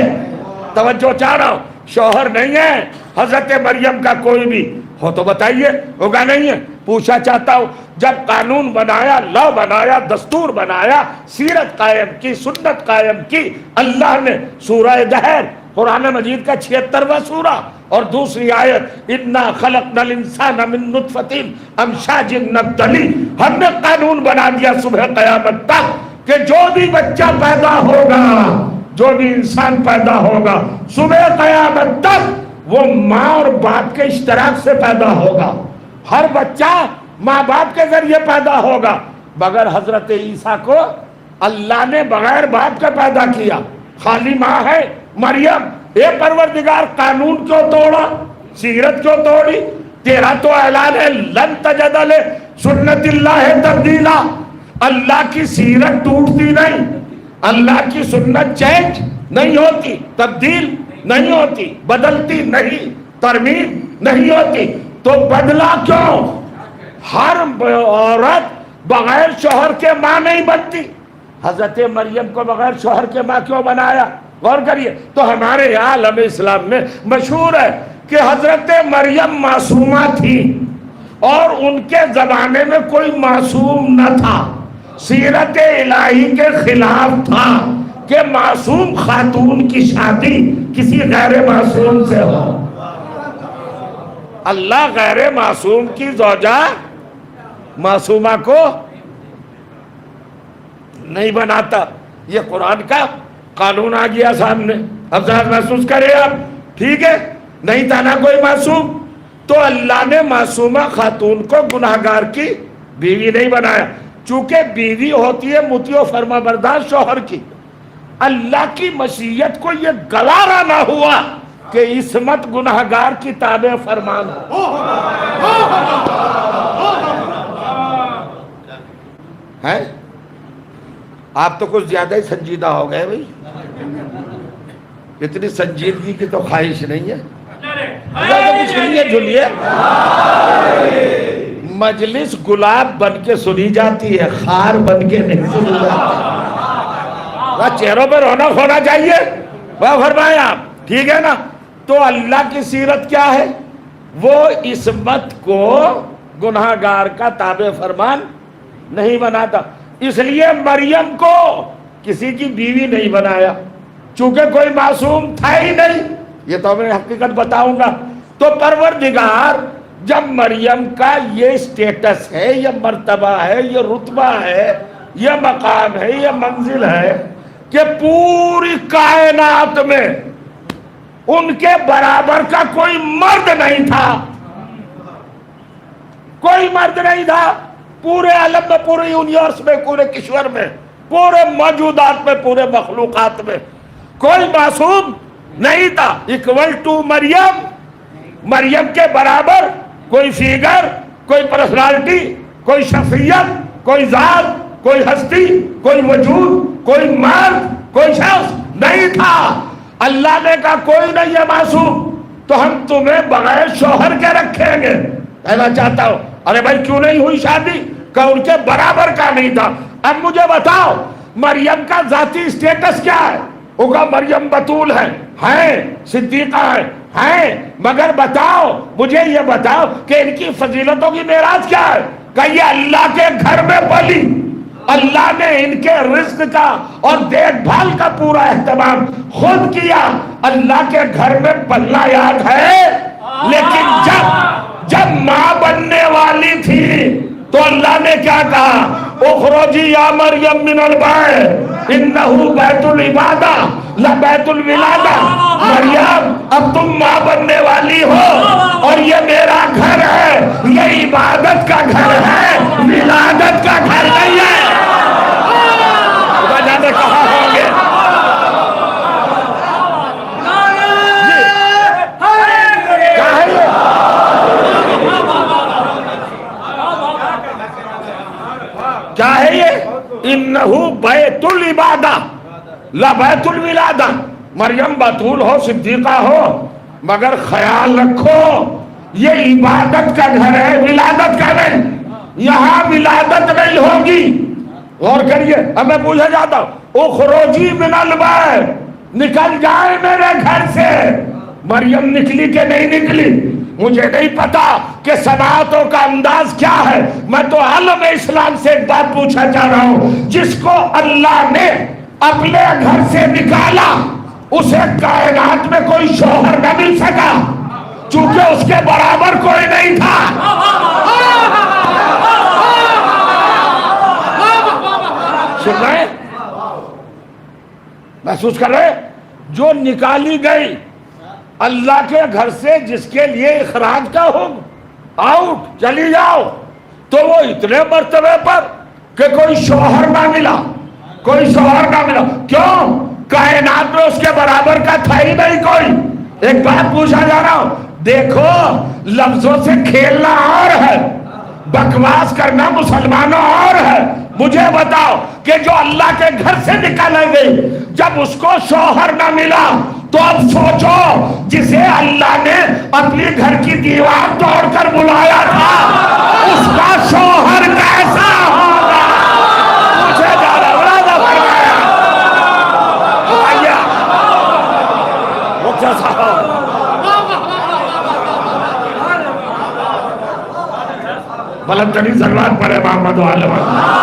توجہ چاہ رہا ہوں، شوہر نہیں ہے حضرت مریم کا کوئی بھی ہو تو بتائیے، ہوگا نہیں ہے؟ پوچھا چاہتا ہوں جب قانون بنایا، لا بنایا، دستور بنایا، سیرت قائم کی، سنت قائم کی اللہ نے، سورہ دہر قرآن مجید کا 76واں سورہ اور دوسری آیت، انا خلقنا الانسان من نطفۃ امشاج نبتلی، ہم نے قانون بنا دیا صبح قیامت تک کہ جو بھی بچہ پیدا ہوگا، جو بھی انسان پیدا ہوگا صبح قیامت تک وہ ماں اور باپ کے اشتراک سے پیدا ہوگا۔ ہر بچہ ماں باپ کے ذریعے پیدا ہوگا، مگر حضرت عیسیٰ کو اللہ نے بغیر باپ کے پیدا کیا، خالی ماں ہے مریم۔ اے پروردگار، قانون کیوں توڑا؟ سیرت کیوں توڑی؟ تیرا تو اعلان ہے لن تجد لسنت اللہ تبدیلا، اللہ کی سیرت ٹوٹتی نہیں، اللہ کی سنت چینج نہیں ہوتی، تبدیل نہیں ہوتی، بدلتی نہیں، ترمیم نہیں ہوتی۔ تو بدلا کیوں؟ ہر عورت بغیر شوہر کے ماں نہیں بنتی، حضرت مریم کو بغیر شوہر کے ماں کیوں بنایا؟ غور کریے۔ تو ہمارے عالم اسلام میں مشہور ہے کہ حضرت مریم معصومہ تھی اور ان کے زمانے میں کوئی معصوم نہ تھا، سیرت الہی کے خلاف تھا کہ معصوم خاتون کی شادی کسی غیر معصوم سے ہو۔ اللہ غیر معصوم کی زوجہ معصومہ کو نہیں بناتا، یہ قرآن کا قانون آ گیا سامنے۔ اب ذرا محسوس کریں آپ، ٹھیک ہے؟ نہیں تھا نا کوئی معصوم، تو اللہ نے معصومہ خاتون کو گناہگار کی بیوی نہیں بنایا، چونکہ بیوی ہوتی ہے مطیع و فرما بردار شوہر کی۔ اللہ کی مشیت کو یہ گوارا نہ ہوا کہ عصمت گناہگار کی تابع فرمان ہو۔ ہے؟ آپ تو کچھ زیادہ ہی سنجیدہ ہو گئے بھائی، اتنی سنجیدگی کی تو خواہش نہیں ہے۔ جھولیے مجلس گلاب بن کے سنی جاتی ہے، خار بن کے نہیں سنی جاتی۔ چہروں پہ رونق ہونا چاہیے، وہ فرمایا آپ، ٹھیک ہے نا؟ تو اللہ کی سیرت کیا ہے؟ وہ عصمت کو گناہگار کا تابع فرمان نہیں بناتا، اس لیے مریم کو کسی کی بیوی نہیں بنایا، چونکہ کوئی معصوم تھا ہی نہیں۔ یہ تو میں حقیقت بتاؤں گا. تو پروردگار جب مریم کا یہ سٹیٹس ہے، یہ مرتبہ ہے، یہ رتبہ ہے، یہ مقام ہے، یہ منزل ہے کہ پوری کائنات میں ان کے برابر کا کوئی مرد نہیں تھا، کوئی مرد نہیں تھا پورے عالم میں، پورے یونیورس میں، پورے کشور میں، پورے موجودات میں، پورے مخلوقات میں کوئی معصوم نہیں تھا. اکول ٹو مریم، مریم کے برابر کوئی فیگر، کوئی پرسنالٹی، کوئی شخصیت، کوئی ذات، کوئی ہستی، کوئی وجود، کوئی مرد، کوئی شخص نہیں تھا. اللہ نے کہا کوئی نہیں ہے معصوم، تو ہم تمہیں بغیر شوہر کے رکھیں گے. کہنا چاہتا ہوں ارے بھائی کیوں نہیں ہوئی شادی؟ کہ ان کے برابر کا نہیں تھا. اب مجھے بتاؤ مریم کا ذاتی سٹیٹس کیا ہے؟ وہ کہا مریم بطول ہے، صدیقہ ہے، مگر بتاؤ مجھے یہ بتاؤ کہ ان کی فضیلتوں کی معراج کیا ہے؟ کہ یہ اللہ کے گھر میں پلی، اللہ نے ان کے رزق کا اور دیکھ بھال کا پورا اہتمام خود کیا. اللہ کے گھر میں پلنا یاد ہے، لیکن جب ماں بننے والی تھی تو اللہ نے کیا کہا؟ اخرجی یا مریم من البیت انہ بیت العبادہ لا بیت الولادہ. مریم اب تم ماں بننے والی ہو اور یہ میرا گھر ہے، یہ عبادت کا گھر ہے، ولادت کا گھر نہیں ہے. خدا جانے کہاں ہوں گے. کیا ہے یہ؟ انہو بیت العبادہ لا بیت الولادہ. مریم بطول ہو، صدیقہ ہو، مگر خیال رکھو یہ عبادت کا گھر ہے، ولادت کا نہیں. یہاں ولادت نہیں ہوگی. غور کریے. اب میں پوچھا جاتا ہوں اخرجی من البیت، نکل جائے میرے گھر سے. مریم نکلی کہ نہیں نکلی؟ مجھے نہیں پتا کہ سماعتوں کا انداز کیا ہے. میں تو عالم اسلام سے ایک بات پوچھنا چاہ رہا ہوں، جس کو اللہ نے اپنے گھر سے نکالا اسے کائنات میں کوئی شوہر نہ مل سکا، چونکہ اس کے برابر کوئی نہیں تھا. سن رہے؟ محسوس کر رہے؟ جو نکالی گئی اللہ کے گھر سے، جس کے لیے اخراج کا حکم، آؤٹ، چلی جاؤ، تو وہ اتنے مرتبے پر کہ کوئی شوہر نہ ملا، کوئی شوہر نہ ملا. کیوں؟ کائنات میں اس کے برابر کا تھا ہی نہیں کوئی. ایک بات پوچھا جا رہا ہوں، دیکھو لفظوں سے کھیلنا اور ہے، بکواس کرنا مسلمانوں اور ہے. مجھے بتاؤ کہ جو اللہ کے گھر سے نکالی گئی، جب اس کو شوہر نہ ملا تو اب سوچو جسے اللہ نے اپنی گھر کی دیوار توڑ کر بلایا تھا اس کا شوہر کیسا ہوگا؟ مجھے جانا بڑا فرمایا. مکھیا صاحب بلند ترین سلوات پڑھے محمد و آل محمد.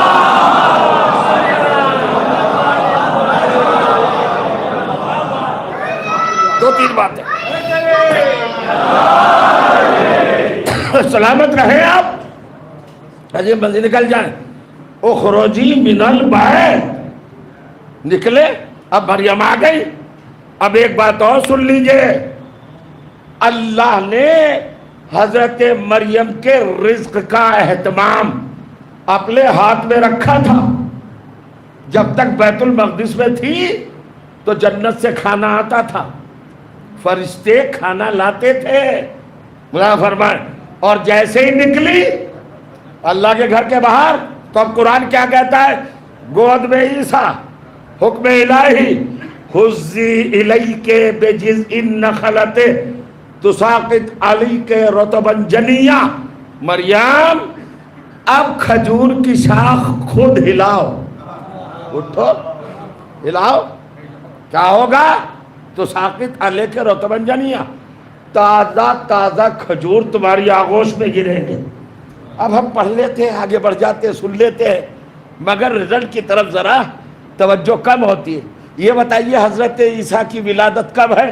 دو تین باتیں. سلامت رہے آپ، اجے بندے نکل جائیں. اخرجی من البیت، نکلے. اب مریم آ گئی. اب ایک بات اور سن لیجئے، اللہ نے حضرت مریم کے رزق کا اہتمام اپنے ہاتھ میں رکھا تھا. جب تک بیت المقدس میں تھی تو جنت سے کھانا آتا تھا، فرشتے کھانا لاتے تھے. خدا فرمائے. اور جیسے ہی نکلی اللہ کے گھر کے باہر تو اب قرآن کیا کہتا ہے؟ گود میں عیسیٰ، حکم الہی، حزی الیک بجذع النخلۃ تساقط علیک رطبا جنیا. مریم اب کھجور کی شاخ خود ہلاؤ، اٹھو ہلاؤ. کیا ہوگا؟ تساقط علیک رطبا جنیا، تازہ تازہ کھجور تمہاری آغوش میں گریں گے. اب ہم پڑھ لیتے ہیں، آگے بڑھ جاتے ہیں، سن لیتے ہیں، مگر رزلٹ کی طرف ذرا توجہ کم ہوتی ہے. یہ بتائیے حضرت عیسیٰ کی ولادت کب ہے؟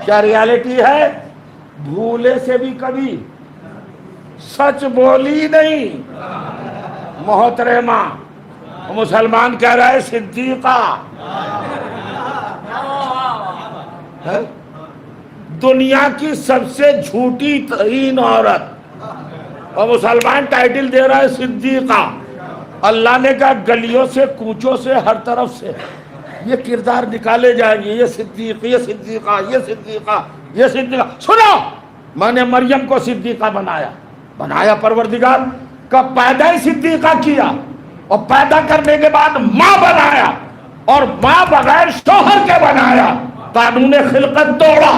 کیا ریالٹی ہے؟ بھولے سے بھی کبھی سچ بولی نہیں محترمہ. مسلمان کہہ رہا ہے صدیقہ. دنیا کی سب سے جھوٹی ترین عورت اور مسلمان ٹائٹل دے رہا ہے صدیقہ. اللہ نے کہا گلیوں سے کوچوں سے ہر طرف سے یہ کردار نکالے جائیں گے. یہ صدیق، یہ صدیقہ، یہ صدیقہ، یہ صدیقہ. سنو، میں نے مریم کو صدیقہ بنایا پروردگار کا پیدا ہی صدیقہ کیا اور پیدا کرنے کے بعد ماں بنایا اور ماں بغیر شوہر کے بنایا. قانون خلقت توڑا.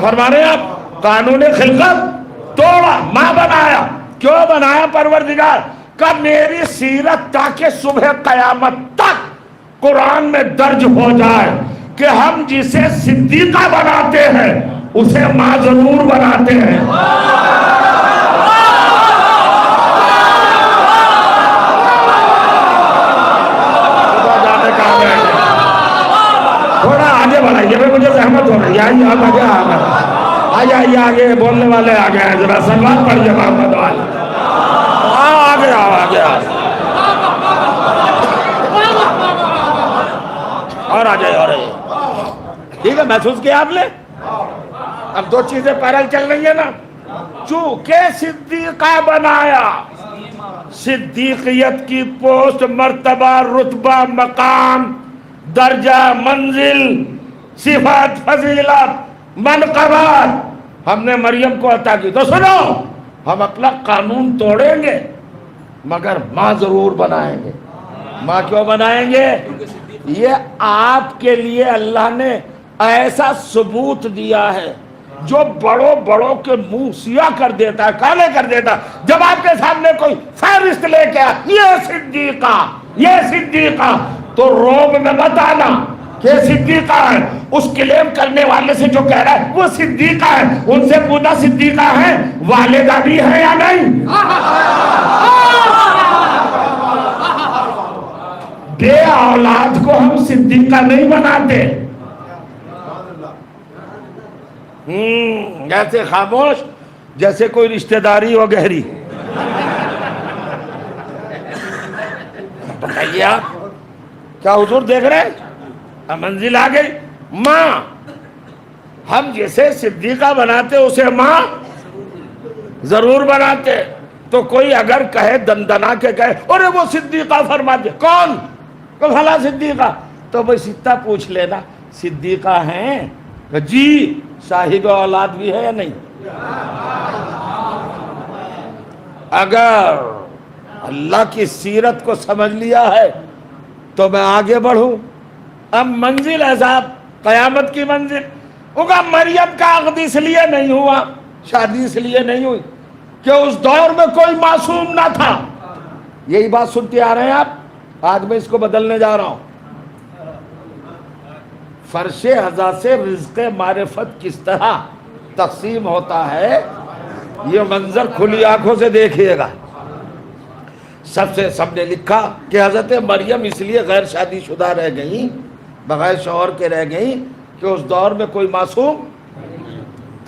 فرما رہے ہیں آپ؟ قانون خلقت توڑا، ماں بنایا. کیوں بنایا پروردگار کا؟ میری سیرت تاکہ صبح قیامت تک قرآن میں درج ہو جائے کہ ہم جسے صدیقہ بناتے ہیں اسے ماں ضرور بناتے ہیں. تھوڑا آگے بڑھائیے، مجھے زحمت ہو رہی ہے. آئیے آگے بولنے والے آگے ہیں، ذرا سلوات پڑھیے محمد والے. آگے اور آ جائے. اور ٹھیک ہے، محسوس کیا آپ نے؟ اب دو چیزیں پیرل چل رہی ہیں نا. چونکہ صدیقہ بنایا، صدیقیت کی پوسٹ، مرتبہ، رتبہ، مقام، درجہ، منزل، صفات، فضیلت، منقبات ہم نے مریم کو عطا کی. تو سنو، ہم اپنا قانون توڑیں گے مگر ماں ضرور بنائیں گے. ماں کیوں بنائیں گے؟ یہ آپ کے لیے اللہ نے ایسا ثبوت دیا ہے جو بڑوں کے منہ سیاہ کر دیتا ہے، کالے کر دیتا ہے. جب آپ کے سامنے کوئی فہرست لے کے یہ صدیقہ تو روب میں مت آنا کہ صدیقہ ہے. اس کلیم کرنے والے سے جو کہہ رہا ہے وہ صدیقہ ہے، ان سے پوچھنا صدیقہ ہے والدہ بھی ہے یا نہیں؟ بے اولاد کو ہم صدیقہ نہیں بناتے. ایسے خاموش جیسے کوئی رشتہ داری ہو گہری. بتائیے آپ کیا حضور دیکھ رہے ہیں؟ منزل آ گئی. ماں ہم جسے صدیقہ بناتے اسے ماں ضرور بناتے. تو کوئی اگر کہے دندنا کے کہے ارے وہ صدیقہ فرما دے، کون کہ بھلا صدیقہ، تو بھائی ستا پوچھ لینا صدیقہ ہیں؟ جی. صاحب اولاد بھی ہے یا نہیں؟ اگر اللہ کی سیرت کو سمجھ لیا ہے تو میں آگے بڑھوں. اب منزل ہے صاحب، قیامت کی منزل. ہوگا مریم کا عقد اس لیے نہیں ہوا، شادی اس لیے نہیں ہوئی کہ اس دور میں کوئی معصوم نہ تھا. یہی بات سنتے آ رہے ہیں آپ. آج میں اس کو بدلنے جا رہا ہوں. فرش ازا سے رزق معرفت کس طرح تقسیم ہوتا ہے یہ منظر کھلی آنکھوں سے دیکھیے گا. سب نے لکھا کہ حضرت مریم اس لیے غیر شادی شدہ رہ گئیں، بغیر شوہر کے رہ گئیں کہ اس دور میں کوئی معصوم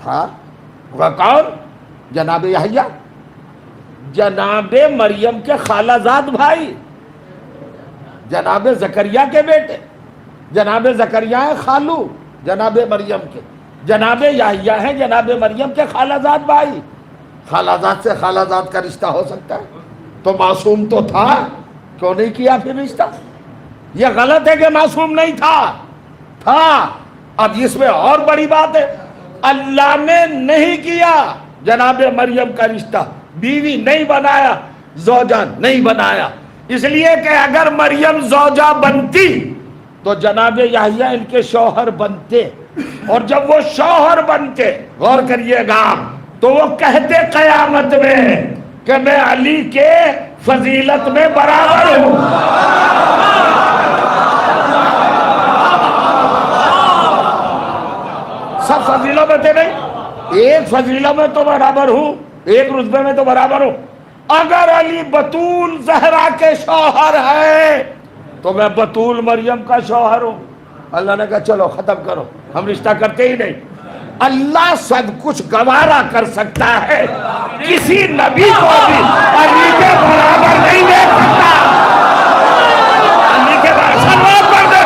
تھا. وہ کون؟ جناب یحییٰ، جناب مریم کے خالہ زاد بھائی، جناب زکریا کے بیٹے. جناب زکریا ہیں خالو جناب مریم کے، جناب یحییٰ ہیں جناب مریم کے خالہ زاد بھائی. خالہ زاد سے خالہ زاد کا رشتہ ہو سکتا ہے؟ تو معصوم تو تھا، کیوں نہیں کیا پھر رشتہ؟ یہ غلط ہے کہ معصوم نہیں تھا. اب اس میں اور بڑی بات ہے، اللہ نے نہیں کیا جناب مریم کا رشتہ، بیوی نہیں بنایا، زوجہ نہیں بنایا. اس لیے کہ اگر مریم زوجہ بنتی تو جناب یحییٰ ان کے شوہر بنتے، اور جب وہ شوہر بنتے، غور کریے گا، تو وہ کہتے قیامت میں کہ میں علی کے فضیلت میں برابر ہوں. سب فضیلوں میں تھے نہیں، ایک فضیلوں میں تو برابر ہوں، ایک رتبے میں تو برابر ہوں. اگر علی بطول زہرا کے شوہر ہے تو میں بطول مریم کا شوہر ہوں. اللہ نے کہا چلو ختم کرو، ہم رشتہ کرتے ہی نہیں۔ اللہ سب کچھ گوارا کر سکتا ہے، کسی نبی کو بھی علی کے برابر نہیں دے سکتا۔ علی کے برابر سلوات پڑھ دے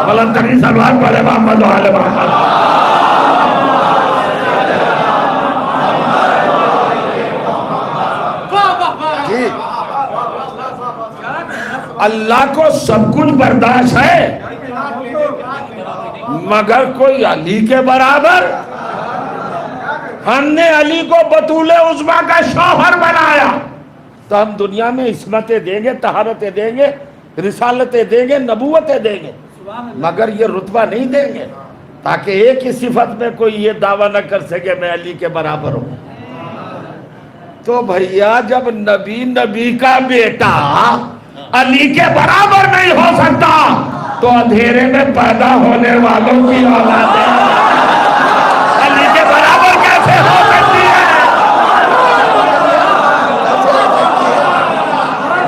بلند سلوات پڑھے محمد و آل محمد۔ اللہ کو سب کچھ برداشت ہے، مگر کوئی علی کے برابر۔ ہم نے علی کو بطول عظمیٰ کا شوہر بنایا تو ہم دنیا میں عصمتیں دیں گے، طہارتیں دیں گے، رسالتیں دیں گے، نبوتیں دیں گے، مگر یہ رتبہ نہیں دیں گے تاکہ ایک ہی صفت میں کوئی یہ دعویٰ نہ کر سکے میں علی کے برابر ہوں۔ تو بھیا جب نبی کا بیٹا علی کے برابر نہیں ہو سکتا تو اندھیرے میں پیدا ہونے والوں کی اولادیں علی کے برابر کیسے ہو سکتی ہے؟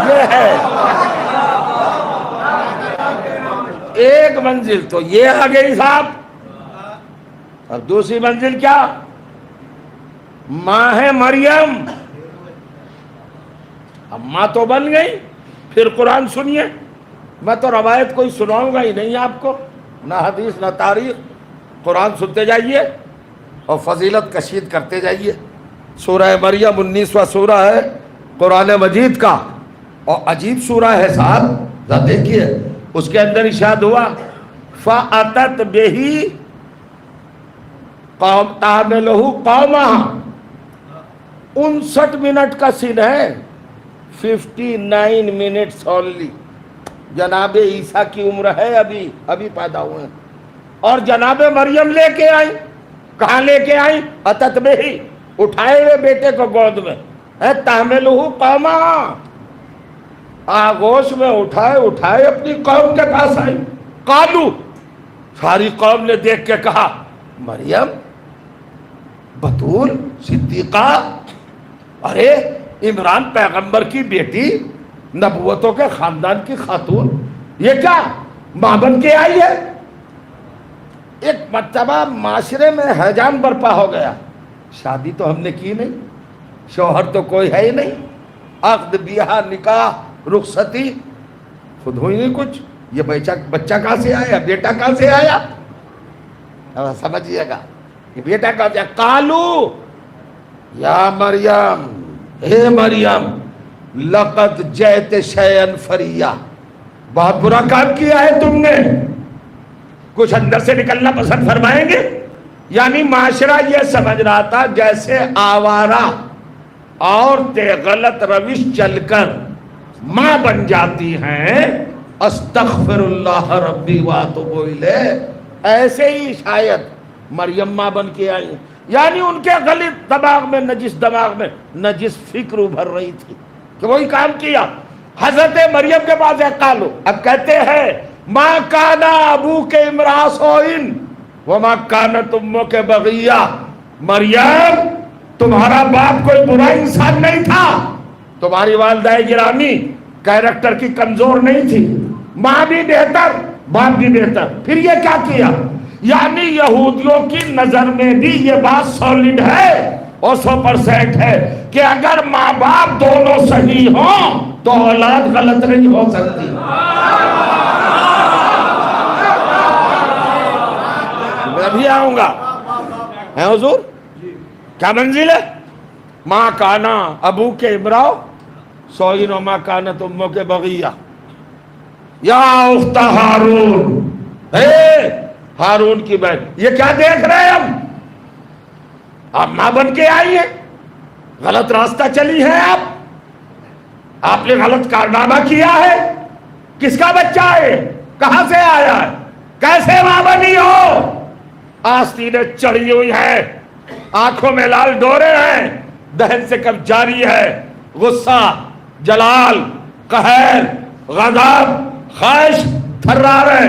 یہ ہے ایک منزل تو یہ آ گئی صاحب، اور دوسری منزل کیا؟ ماں ہے مریم، اب ماں تو بن گئی۔ پھر قرآن سنیے، میں تو روایت کوئی سناؤں گا ہی نہیں آپ کو، نہ حدیث نہ تاریخ، قرآن سنتے جائیے اور فضیلت کشید کرتے جائیے۔ سورہ مریم 19واں سورہ ہے قرآن مجید کا، اور عجیب سورہ ہے صاحب، ذرا دیکھیے اس کے اندر ارشاد ہوا فَأَتَتْ بِهِ تَحْمِلُهُ قَوْمَهَا۔ 59 منٹ کا سین ہے، 59 منٹس اونلی۔ جناب عیسیٰ کی عمر ہے، ابھی پیدا ہوئے ہیں، اور جناب مریم لے کے آئی، کہاں لے کے آئی؟ اتت بہی، اٹھائے ہوئے بیٹے کو گود میں، تحملہ قوما، آغوش میں اٹھائے اپنی قوم کے پاس آئی۔ قالو، ساری قوم نے دیکھ کے کہا مریم بطول صدیقہ، ارے عمران پیغمبر کی بیٹی، نبوتوں کے خاندان کی خاتون، یہ کیا ماں بن کے آئی ہے؟ ایک مرتبہ معاشرے میں ہیجان برپا ہو گیا، شادی تو ہم نے کی نہیں، شوہر تو کوئی ہے ہی نہیں، عقد بیاہ نکاح رخصتی خود ہوئی نہیں کچھ، یہ بچہ کہاں سے آیا، بیٹا کہاں سے آیا؟ سمجھیے گا یہ بیٹا کہاں سے آیا؟ قالو یا مریم، اے مریم لقد جئت شیئا فریا، بہت برا کام کیا ہے تم نے، کچھ اندر سے نکلنا پسند فرمائیں گے؟ یعنی معاشرہ یہ سمجھ رہا تھا جیسے آوارہ عورتیں غلط روش چل کر ماں بن جاتی ہیں، استغفر اللہ ربی واتوب الیہ، ایسے ہی شاید مریم ماں بن کے آئی، یعنی ان کے غلط دماغ میں، نجس فکر ابھر رہی تھی کہ وہی کام کیا۔ حضرت مریم کے پاس ہے، قالو، اب کہتے ہیں ما کانا ابوک امرأ سوء وما کانت امک بغیہ، مریم تمہارا باپ کوئی برا انسان نہیں تھا، تمہاری والدہ گرامی کیریکٹر کی کمزور نہیں تھی، ماں بھی بہتر باپ بھی بہتر۔ پھر یہ کیا کیا؟ یعنی یہودیوں کی نظر میں بھی یہ بات سالڈ ہے اور 100% ہے کہ اگر ماں باپ دونوں صحیح ہوں تو اولاد غلط نہیں ہو سکتی۔ میں بھی آؤں گا، ہے حضور؟ کیا منزل ہے؟ ماں کانا ابو کے امرأ سوء وما کانت امک بغیہ۔ یا اخت ہارون، اے ہارون کی بہن، یہ کیا دیکھ رہے ہیں ہم؟ آپ ماں بن کے آئی ہیں، غلط راستہ چلی ہے، آپ نے غلط کارنامہ کیا ہے، کس کا بچہ ہے، کہاں سے آیا ہے، کیسے ماں بنی ہو؟ آستینیں چڑھی ہوئی ہیں، آنکھوں میں لال ڈورے ہیں، دہن سے کب جاری ہے، غصہ، جلال، قہر، غضب، خواہش تھرا رہے،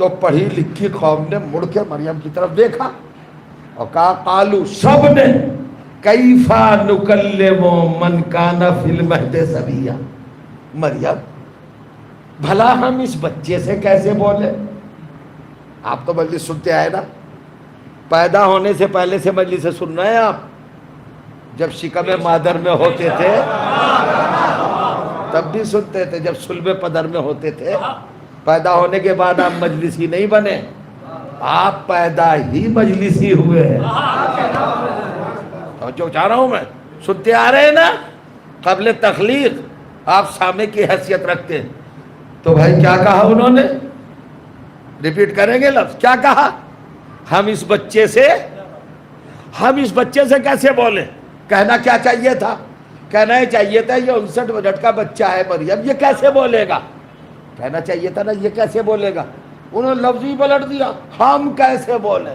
تو پڑھی لکھی قوم نے مڑ کے مریم کی طرف دیکھا اور کہا قالو، سب نے، کیفا نکلم من کان فی المہد صبیا، مریم بھلا ہم اس بچے سے کیسے بولے؟ آپ تو مجلس سنتے آئے نا، پیدا ہونے سے پہلے سے مجلس سے سن رہے ہیں آپ؟ جب شکم مادر میں ہوتے تھے تب بھی سنتے تھے، جب صلب پدر میں ہوتے تھے، پیدا ہونے کے بعد آپ مجلسی نہیں بنے، آپ پیدا ہی مجلسی ہوئے ہیں۔ جو چاہ رہا ہوں میں، سنتے آ رہے ہیں نا، قبل تخلیق آپ سامع کی حیثیت رکھتے ہیں۔ تو بھائی کیا کہا انہوں نے؟ ریپیٹ کریں گے لفظ، کیا کہا؟ ہم اس بچے سے کیسے بولیں؟ کہنا کیا چاہیے تھا؟ کہنا یہ چاہیے تھا یہ 59 منٹ کا بچہ ہے مریم، یہ کیسے بولے گا؟ کہنا چاہیے تھا نا یہ کیسے بولے گا؟ انہوں نے لفظ ہی پلٹ دیا، ہم کیسے بولیں؟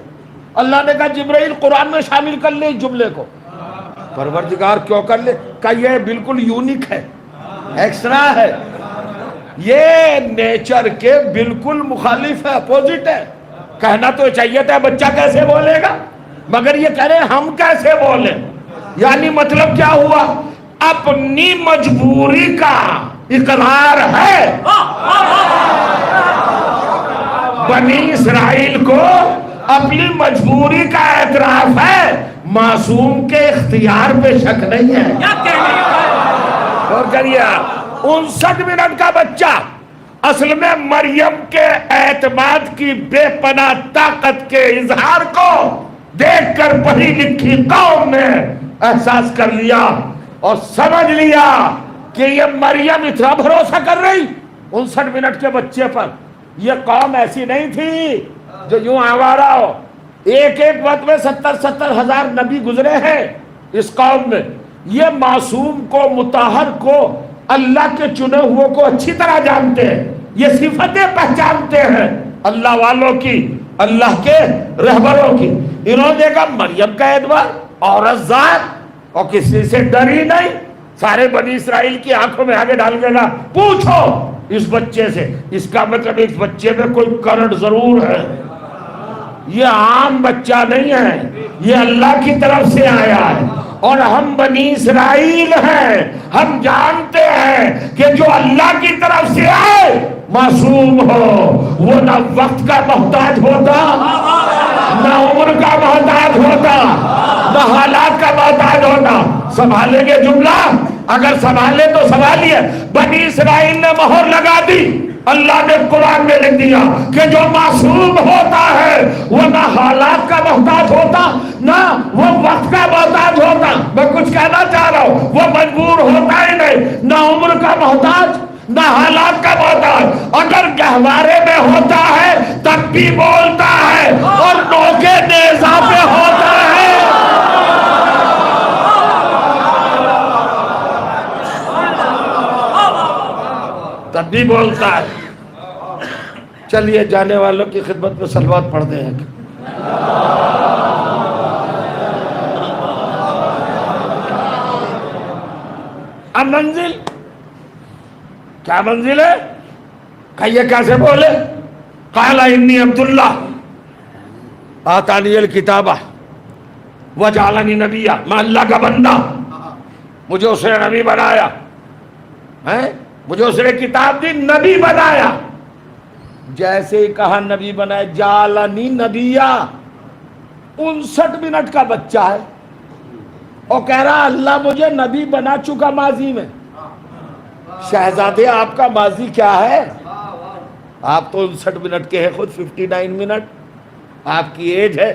اللہ نے کہا جبرائیل قرآن میں شامل کر لے اس جملے کو۔ پروردگار کیوں کر لے؟ کہ یہ بالکل یونیک ہے، ایکسٹرا ہے، یہ نیچر کے بالکل مخالف ہے، اپوزٹ ہے۔ کہنا تو چاہیے تھا بچہ کیسے بولے گا، مگر یہ کہہ رہے ہم کیسے بولیں۔ یعنی مطلب کیا ہوا؟ اپنی مجبوری کا اقرار ہے۔ بنی اسرائیل کو اپنی مجبوری کا اعتراف ہے، معصوم کے اختیار پہ شک نہیں ہے۔ اور کریے 59 منٹ کا بچہ اصل میں مریم کے اعتماد کی بے پناہ طاقت کے اظہار کو دیکھ کر پڑھی لکھی قوم نے احساس کر لیا اور سمجھ لیا کہ یہ مریم اتنا بھروسہ کر رہی 59 منٹ کے بچے پر۔ یہ قوم ایسی نہیں تھی جو یوں آوارہ ہو، ایک وقت میں 70 ہزار نبی گزرے ہیں اس قوم میں۔ یہ معصوم کو، مطہر کو، اللہ کے چنے ہوئے کو اچھی طرح جانتے ہیں، یہ صفتیں پہچانتے ہیں اللہ والوں کی، اللہ کے رہبروں کی۔ انہوں نے دیکھا مریم کا اعتبار، عورت ذات، اور کسی سے ڈری نہیں، سارے بنی اسرائیل کی آنکھوں میں آگے ڈال کے کہا پوچھو اس بچے سے۔ اس کا مطلب اس بچے میں کوئی کرنٹ ضرور ہے، یہ عام بچہ نہیں ہے، یہ اللہ کی طرف سے آیا ہے، اور ہم بنی اسرائیل ہیں، ہم جانتے ہیں کہ جو اللہ کی طرف سے آئے معصوم ہو، وہ نہ وقت کا محتاج ہوتا، نہ عمر کا محتاج ہوتا، نہ حالات کا محتاج ہوتا۔ سنبھالیں گے جملہ؟ اگر سنبھالے تو سنبھالیے۔ بنی اسرائیل نے مہر لگا دی، اللہ نے قرآن میں لکھ دیا کہ جو معصوم ہوتا ہے وہ نہ حالات کا محتاج ہوتا، نہ وہ وقت کا محتاج ہوتا۔ میں کچھ کہنا چاہ رہا ہوں، وہ مجبور ہوتا ہی نہیں، نہ عمر کا محتاج، نہ حالات کا محتاج۔ اگر گہوارے میں ہوتا ہے تب بھی بولتا ہے، اور نوکے نیزہ پہ ہوتا ہے تب بھی بولتا ہے۔ چلیے جانے والوں کی خدمت میں صلوات پڑھتے ہیں۔ اب منزل کیا منزل ہے کہ یہ کیسے بولے؟ قال انی عبداللہ آتانی الکتابہ وجعلنی نبیہ، میں اللہ کا بندہ، مجھے اس نے نبی بنایا ہے، مجھے اس نے کتاب دی، نبی بنایا۔ جیسے ہی کہا نبی بنایا، جعلنی نبیہ، 59 منٹ کا بچہ ہے اور کہہ رہا اللہ مجھے نبی بنا چکا ماضی میں۔ شہزادے آپ کا ماضی کیا ہے؟ آپ تو 59 منٹ کے ہیں خود، 59 منٹ آپ کی ایج ہے،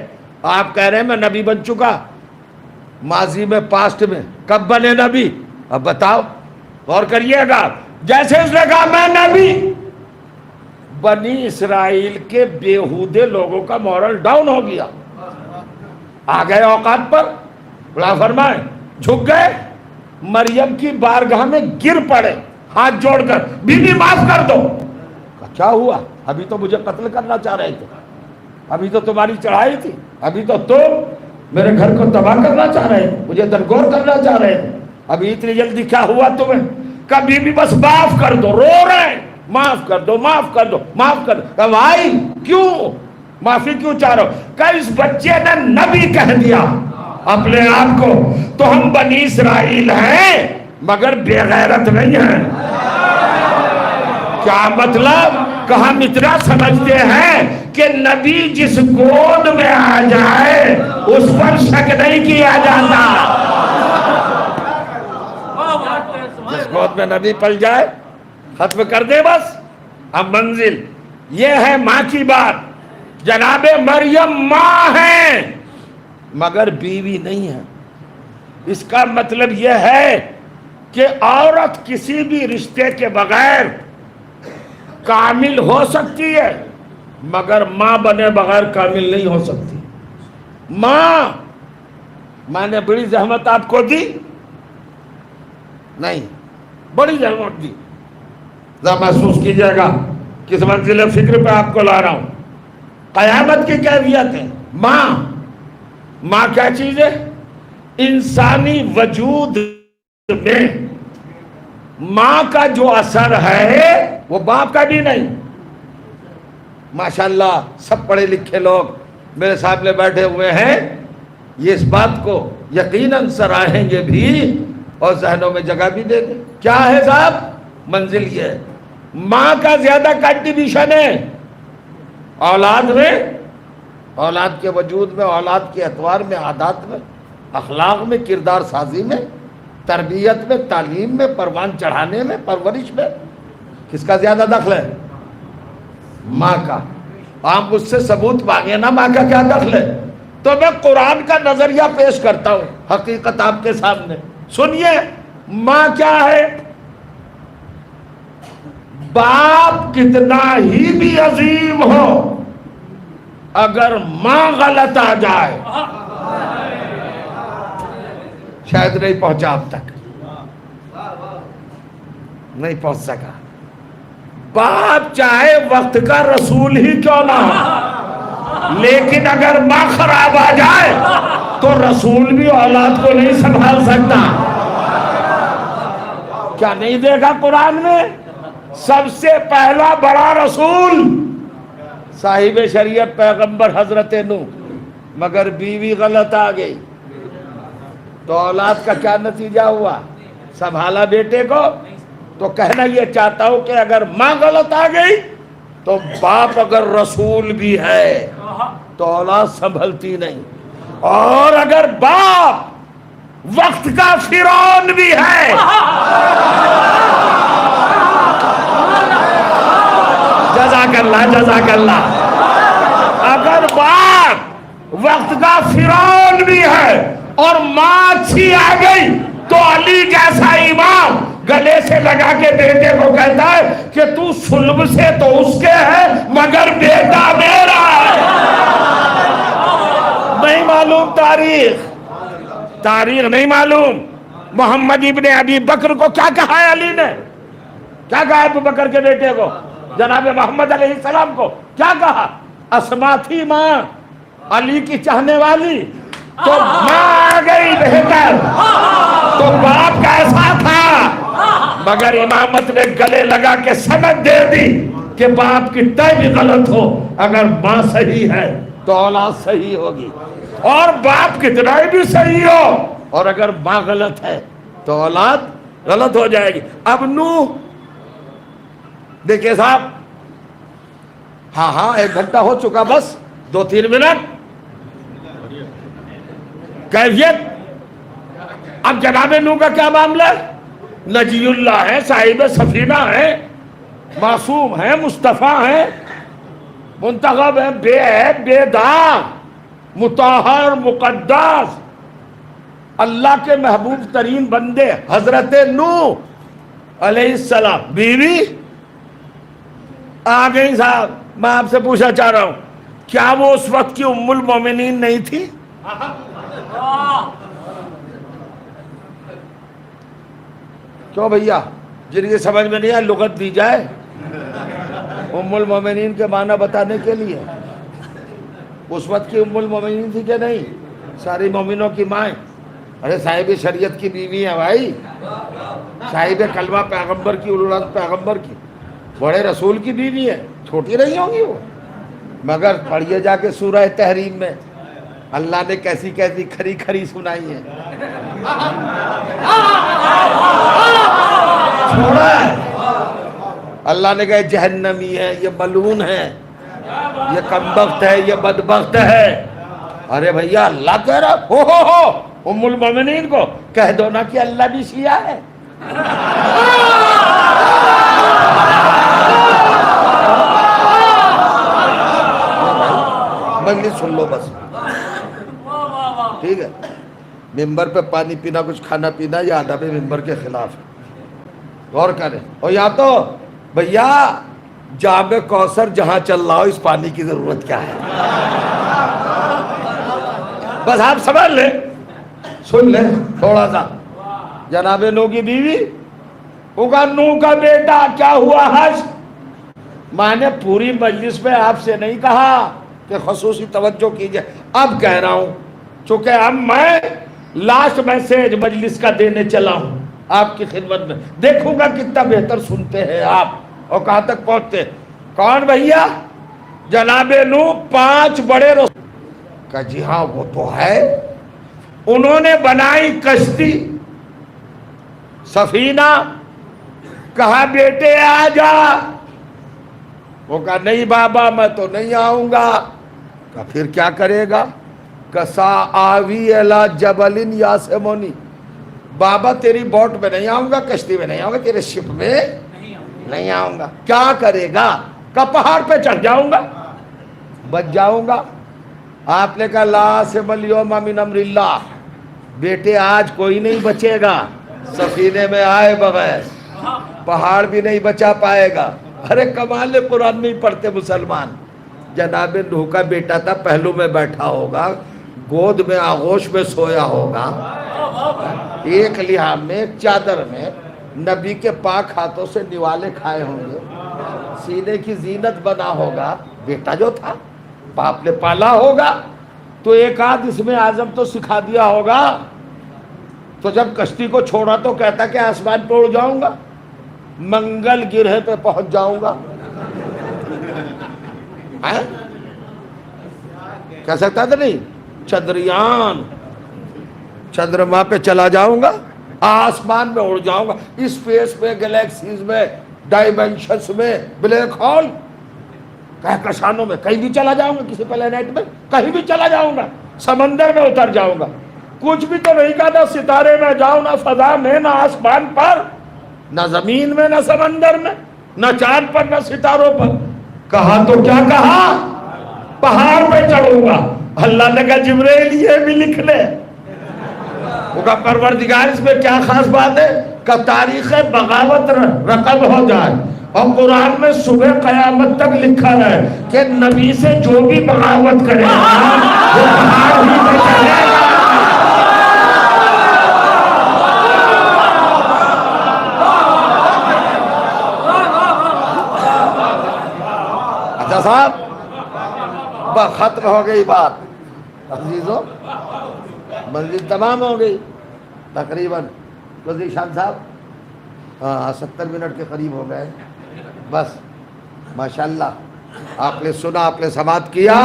آپ کہہ رہے ہیں میں نبی بن چکا ماضی میں، پاسٹ میں۔ کب بنے نبی؟ اب بتاؤ، غور کریے گا۔ جیسے اس نے کہا میں نبی، بنی اسرائیل کے بیہودے لوگوں کا مورل ڈاؤن ہو گیا، آ گئے اوقات پر، بلا فرمائے، جھک گئے، مریم کی بارگاہ میں گر پڑے ہاتھ جوڑ کر، بی بی معاف کر دو۔ کیا ہوا؟ ابھی تو مجھے قتل کرنا چاہ رہے تھے، ابھی تو تمہاری چڑھائی تھی، ابھی تو تم میرے گھر کو تباہ کرنا چاہ رہے تھے، مجھے درگور کرنا چاہ رہے تھے، ابھی اتنی جلدی کیا ہوا تمہیں؟ کبھی بھی بس معاف کر دو۔ رو رہے ہیں، معاف کر دو، معاف کر دو، معاف کر دو. کہا بھائی کیوں معافی کیوں چاہ رہے ہو؟ کہ اس بچے نے نبی کہہ دیا اپنے آپ کو، تو ہم بنی اسرائیل ہیں مگر بے غیرت نہیں ہیں. کیا مطلب؟ کہ ہم اتنا سمجھتے ہیں کہ نبی جس گود میں آ جائے اس پر شک نہیں کیا جاتا. جس گود میں نبی پل جائے ختم کر دے بس. اب منزل یہ ہے ماں کی بات. جناب مریم ماں ہیں مگر بیوی نہیں ہے. اس کا مطلب یہ ہے کہ عورت کسی بھی رشتے کے بغیر کامل ہو سکتی ہے مگر ماں بنے بغیر کامل نہیں ہو سکتی. ماں نے بڑی زحمت آپ کو دی نہیں، بڑی زحمت دی. ذرا محسوس کیجئے گا کس منزل فکر پہ آپ کو لا رہا ہوں. قیامت کی کیفیت ہے. ماں کیا چیز ہے؟ انسانی وجود میں ماں کا جو اثر ہے وہ باپ کا بھی نہیں. ماشاءاللہ سب پڑھے لکھے لوگ میرے سامنے بیٹھے ہوئے ہیں، یہ اس بات کو یقیناً سراہیں گے بھی اور ذہنوں میں جگہ بھی دے دیں. کیا ہے صاحب؟ منزل یہ ہے ماں کا زیادہ کنٹریبیوشن ہے اولاد میں، اولاد کے وجود میں، اولاد کے اعتبار میں، عادات میں، اخلاق میں، کردار سازی میں، تربیت میں، تعلیم میں، پروان چڑھانے میں، پرورش میں. کس کا زیادہ دخل ہے؟ ماں کا. آپ مجھ سے ثبوت مانگے نا ماں کا کیا دخل ہے، تو میں قرآن کا نظریہ پیش کرتا ہوں، حقیقت آپ کے سامنے سنیے. ماں کیا ہے؟ باپ کتنا ہی بھی عظیم ہو اگر ماں غلط آ جائے، شاید نہیں پہنچا اب تک، نہیں پہنچ سکا. باپ چاہے وقت کا رسول ہی کیوں نہ ہو، لیکن اگر ماں خراب آ جائے تو رسول بھی اولاد کو نہیں سنبھال سکتا. کیا نہیں دیکھا قرآن میں؟ سب سے پہلا بڑا رسول صاحب شریعت پیغمبر حضرت نوح، مگر بیوی غلط آ گئی تو اولاد کا کیا نتیجہ ہوا؟ سنبھالا بیٹے کو. تو کہنا یہ چاہتا ہوں کہ اگر ماں غلط آ گئی تو باپ اگر رسول بھی ہے تو اولاد سنبھلتی نہیں، اور اگر باپ وقت کا فرعون بھی ہے جزاک اللہ جزاک اللہ، اگر باپ وقت کا فرعون بھی ہے اور ماں اچھی آ گئی تو علی جیسا امام گلے سے لگا کے بیٹے کو کہتا ہے کہ تو سلب سے تو اس کے ہے مگر بیٹا میرا ہے. نہیں معلوم تاریخ نہیں معلوم. محمد ابن ابی بکر کو کیا کہا ہے علی نے؟ کیا کہا ابو بکر کے بیٹے کو؟ جناب محمد علیہ السلام کو کیا کہا؟ اسما تھی ماں علی کی چاہنے والی، تو ماں آ گئی بہتر. تو باپ کا ایسا تھا مگر امامت نے گلے لگا کے سند دے دی کہ باپ کی طے بھی غلط ہو، اگر ماں صحیح ہے تو اولاد صحیح ہوگی، اور باپ کتنا بھی صحیح ہو اور اگر ماں غلط ہے تو اولاد غلط ہو جائے گی. اب نوح دیکھیں صاحب، ہاں 1 گھنٹہ ہو چکا، بس 2-3 منٹ کیفیت. اب جناب نوح کا کیا معاملہ ہے؟ نجی اللہ ہے، صاحب سفینہ ہے، معصوم ہے، مصطفیٰ ہے، منتخب ہے، بے داغ، مطہر، مقدس، اللہ کے محبوب ترین بندے حضرت نوح علیہ السلام. بیوی آ گئی. صاحب میں آپ سے پوچھنا چاہ رہا ہوں، کیا وہ اس وقت کی ام المومنین نہیں تھی؟ کیوں بھیا؟ جن کی سمجھ میں نہیں ہے لغت دی جائے ام المومنین کے معنی بتانے کے لیے. اس وقت کی ام المومنین تھی کہ نہیں؟ ساری مومنوں کی مائیں. ارے صاحب شریعت کی بیوی ہے بھائی، صاحب کلمہ پیغمبر کی، اولاد پیغمبر کی. بڑے رسول کی بیوی ہے، چھوٹی رہی ہوں گی وہ، مگر پڑھیے جا کے سورہ تحریم میں اللہ نے کیسی کیسی کھری کھری سنائی ہے، چھوڑا ہے۔ اللہ نے کہا جہنمی ہے، یہ ملعون ہے، یہ کمبخت ہے، یہ بدبخت ہے۔ ارے بھیا اللہ کہہ رہا ہو ام المومنین کو کہہ دو نا کہ اللہ بھی شیعہ ہے۔ مجلس سن لو بس، ٹھیک ہے؟ ممبر پہ پانی پینا، کچھ کھانا پینا یہ آداب ممبر کے خلاف ہے، غور کریں۔ اور یا تو بھیا جام کوثر جہاں چل رہا ہو اس پانی کی ضرورت کیا ہے؟ بس آپ سمجھ لیں، سن لیں تھوڑا سا۔ جناب نوح کی بیوی ہوگا، نوح کا بیٹا کیا ہوا حج؟ میں نے پوری مجلس میں آپ سے نہیں کہا کہ خصوصی توجہ کیجئے، اب کہہ رہا ہوں، چونکہ اب میں لاسٹ میسج مجلس کا دینے چلا ہوں آپ کی خدمت میں، دیکھوں گا کتنا بہتر سنتے ہیں آپ اور کہاں تک پہنچتے۔ کون بھیا؟ جناب نوح 5 بڑے رسول کہ جی ہاں وہ تو ہے، انہوں نے بنائی کشتی سفینہ، کہا بیٹے آ جا، وہ کہا نہیں بابا میں تو نہیں آؤں گا، کہا پھر کیا کرے گا؟ کسا آوی الی جبل یاسمونی، بابا تیری بوٹ میں نہیں آؤں گا، کشتی میں نہیں آؤں گا، تیرے شپ میں نہیں آؤں گا۔ کیا کرے گا؟ کہ پہاڑ پہ چڑھ جاؤں گا، بچ جاؤں گا۔ آپ نے کہا لا عاصم الیوم من امر اللہ، بیٹے آج کوئی نہیں بچے گا سفینے میں آئے بغیر، پہاڑ بھی نہیں بچا پائے گا۔ ارے کمال قرآن نہیں پڑھتے مسلمان۔ جناب نوح کا بیٹا تھا، پہلو میں بیٹھا ہوگا، گود میں آغوش میں سویا ہوگا، ایک لحاف میں ایک چادر میں نبی کے پاک ہاتھوں سے نوالے کھائے ہوں گے، سینے کی زینت بنا ہوگا، بیٹا جو تھا باپ نے پالا ہوگا، تو ایک آدھ اس میں اعظم تو سکھا دیا ہوگا۔ تو جب کشتی کو چھوڑا تو کہتا کہ آسمان پہ اڑ جاؤں گا، منگل گرہ پہ پہنچ جاؤں گا، کہہ سکتا تھا نہیں؟ چندریان، چندرما پہ چلا جاؤں گا، آسمان میں اڑ جاؤں گا، اسپیس میں، گلیکسیز میں، ڈائمینشنز میں، بلیک ہول، کہکشانوں میں کہیں بھی چلا جاؤں گا، کسی پلینٹ میں کہیں بھی چلا جاؤں گا، سمندر میں اتر جاؤں گا۔ کچھ بھی تو نہیں کہا، نہ ستارے میں جاؤں، نہ فضا میں، نہ آسمان پر، نہ زمین میں، نہ سمندر میں، نہ چاند پر، نہ ستاروں پر۔ کہا تو کیا کہا؟ پہاڑ پہ چڑھوں گا۔ اللہ نے کہا جبرائیل یہ بھی لکھ لے۔ وہ کہا پروردگار اس میں کیا خاص بات ہے؟ کہ تاریخ بغاوت رقم ہو جائے اور قرآن میں صبح قیامت تک لکھا ہے کہ نبی سے جو بھی بغاوت کرے گا وہ پہاڑ ہی پہ چلے گا۔ اچھا صاحب ختم ہو گئی بات عزیزو، منزل تمام ہو گئی تقریباً۔ قاضی شان صاحب ہاں 70 منٹ کے قریب ہو گئے، بس ماشاءاللہ آپ نے سنا، آپ نے سماعت کیا،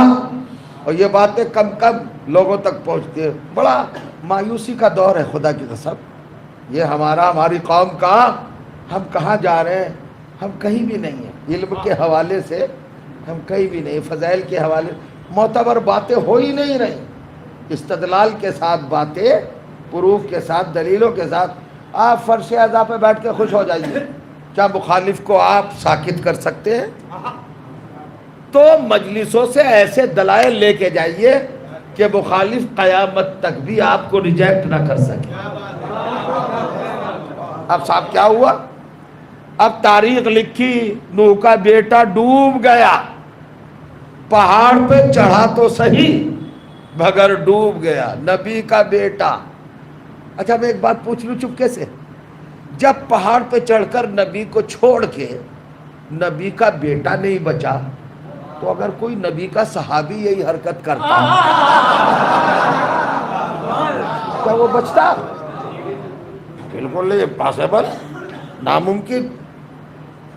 اور یہ باتیں کم کم لوگوں تک پہنچتی ہے۔ بڑا مایوسی کا دور ہے خدا کی قسم، یہ ہماری قوم کا، ہم کہاں جا رہے ہیں؟ ہم کہیں بھی نہیں ہیں، علم کے حوالے سے ہم کہیں بھی نہیں، فضائل کے حوالے معتبر باتیں ہو ہی نہیں رہی، استدلال کے ساتھ باتیں، پروف کے ساتھ، دلیلوں کے ساتھ۔ آپ فرش اعضاء پہ بیٹھ کے خوش ہو جائیے، کیا مخالف کو آپ ساکت کر سکتے ہیں؟ تو مجلسوں سے ایسے دلائل لے کے جائیے کہ مخالف قیامت تک بھی آپ کو ریجیکٹ نہ کر سکے۔ اب صاحب کیا ہوا؟ اب تاریخ لکھی، نوح کا بیٹا ڈوب گیا، پہاڑ پہ چڑھا تو صحیح مگر ڈوب گیا، نبی کا بیٹا۔ اچھا میں ایک بات پوچھ لوں چپکے سے، جب پہاڑ پہ چڑھ کر نبی کو چھوڑ کے نبی کا بیٹا نہیں بچا، تو اگر کوئی نبی کا صحابی یہی حرکت کرتا کیا وہ بچتا؟ بالکل نہیں، امپاسبل، ناممکن۔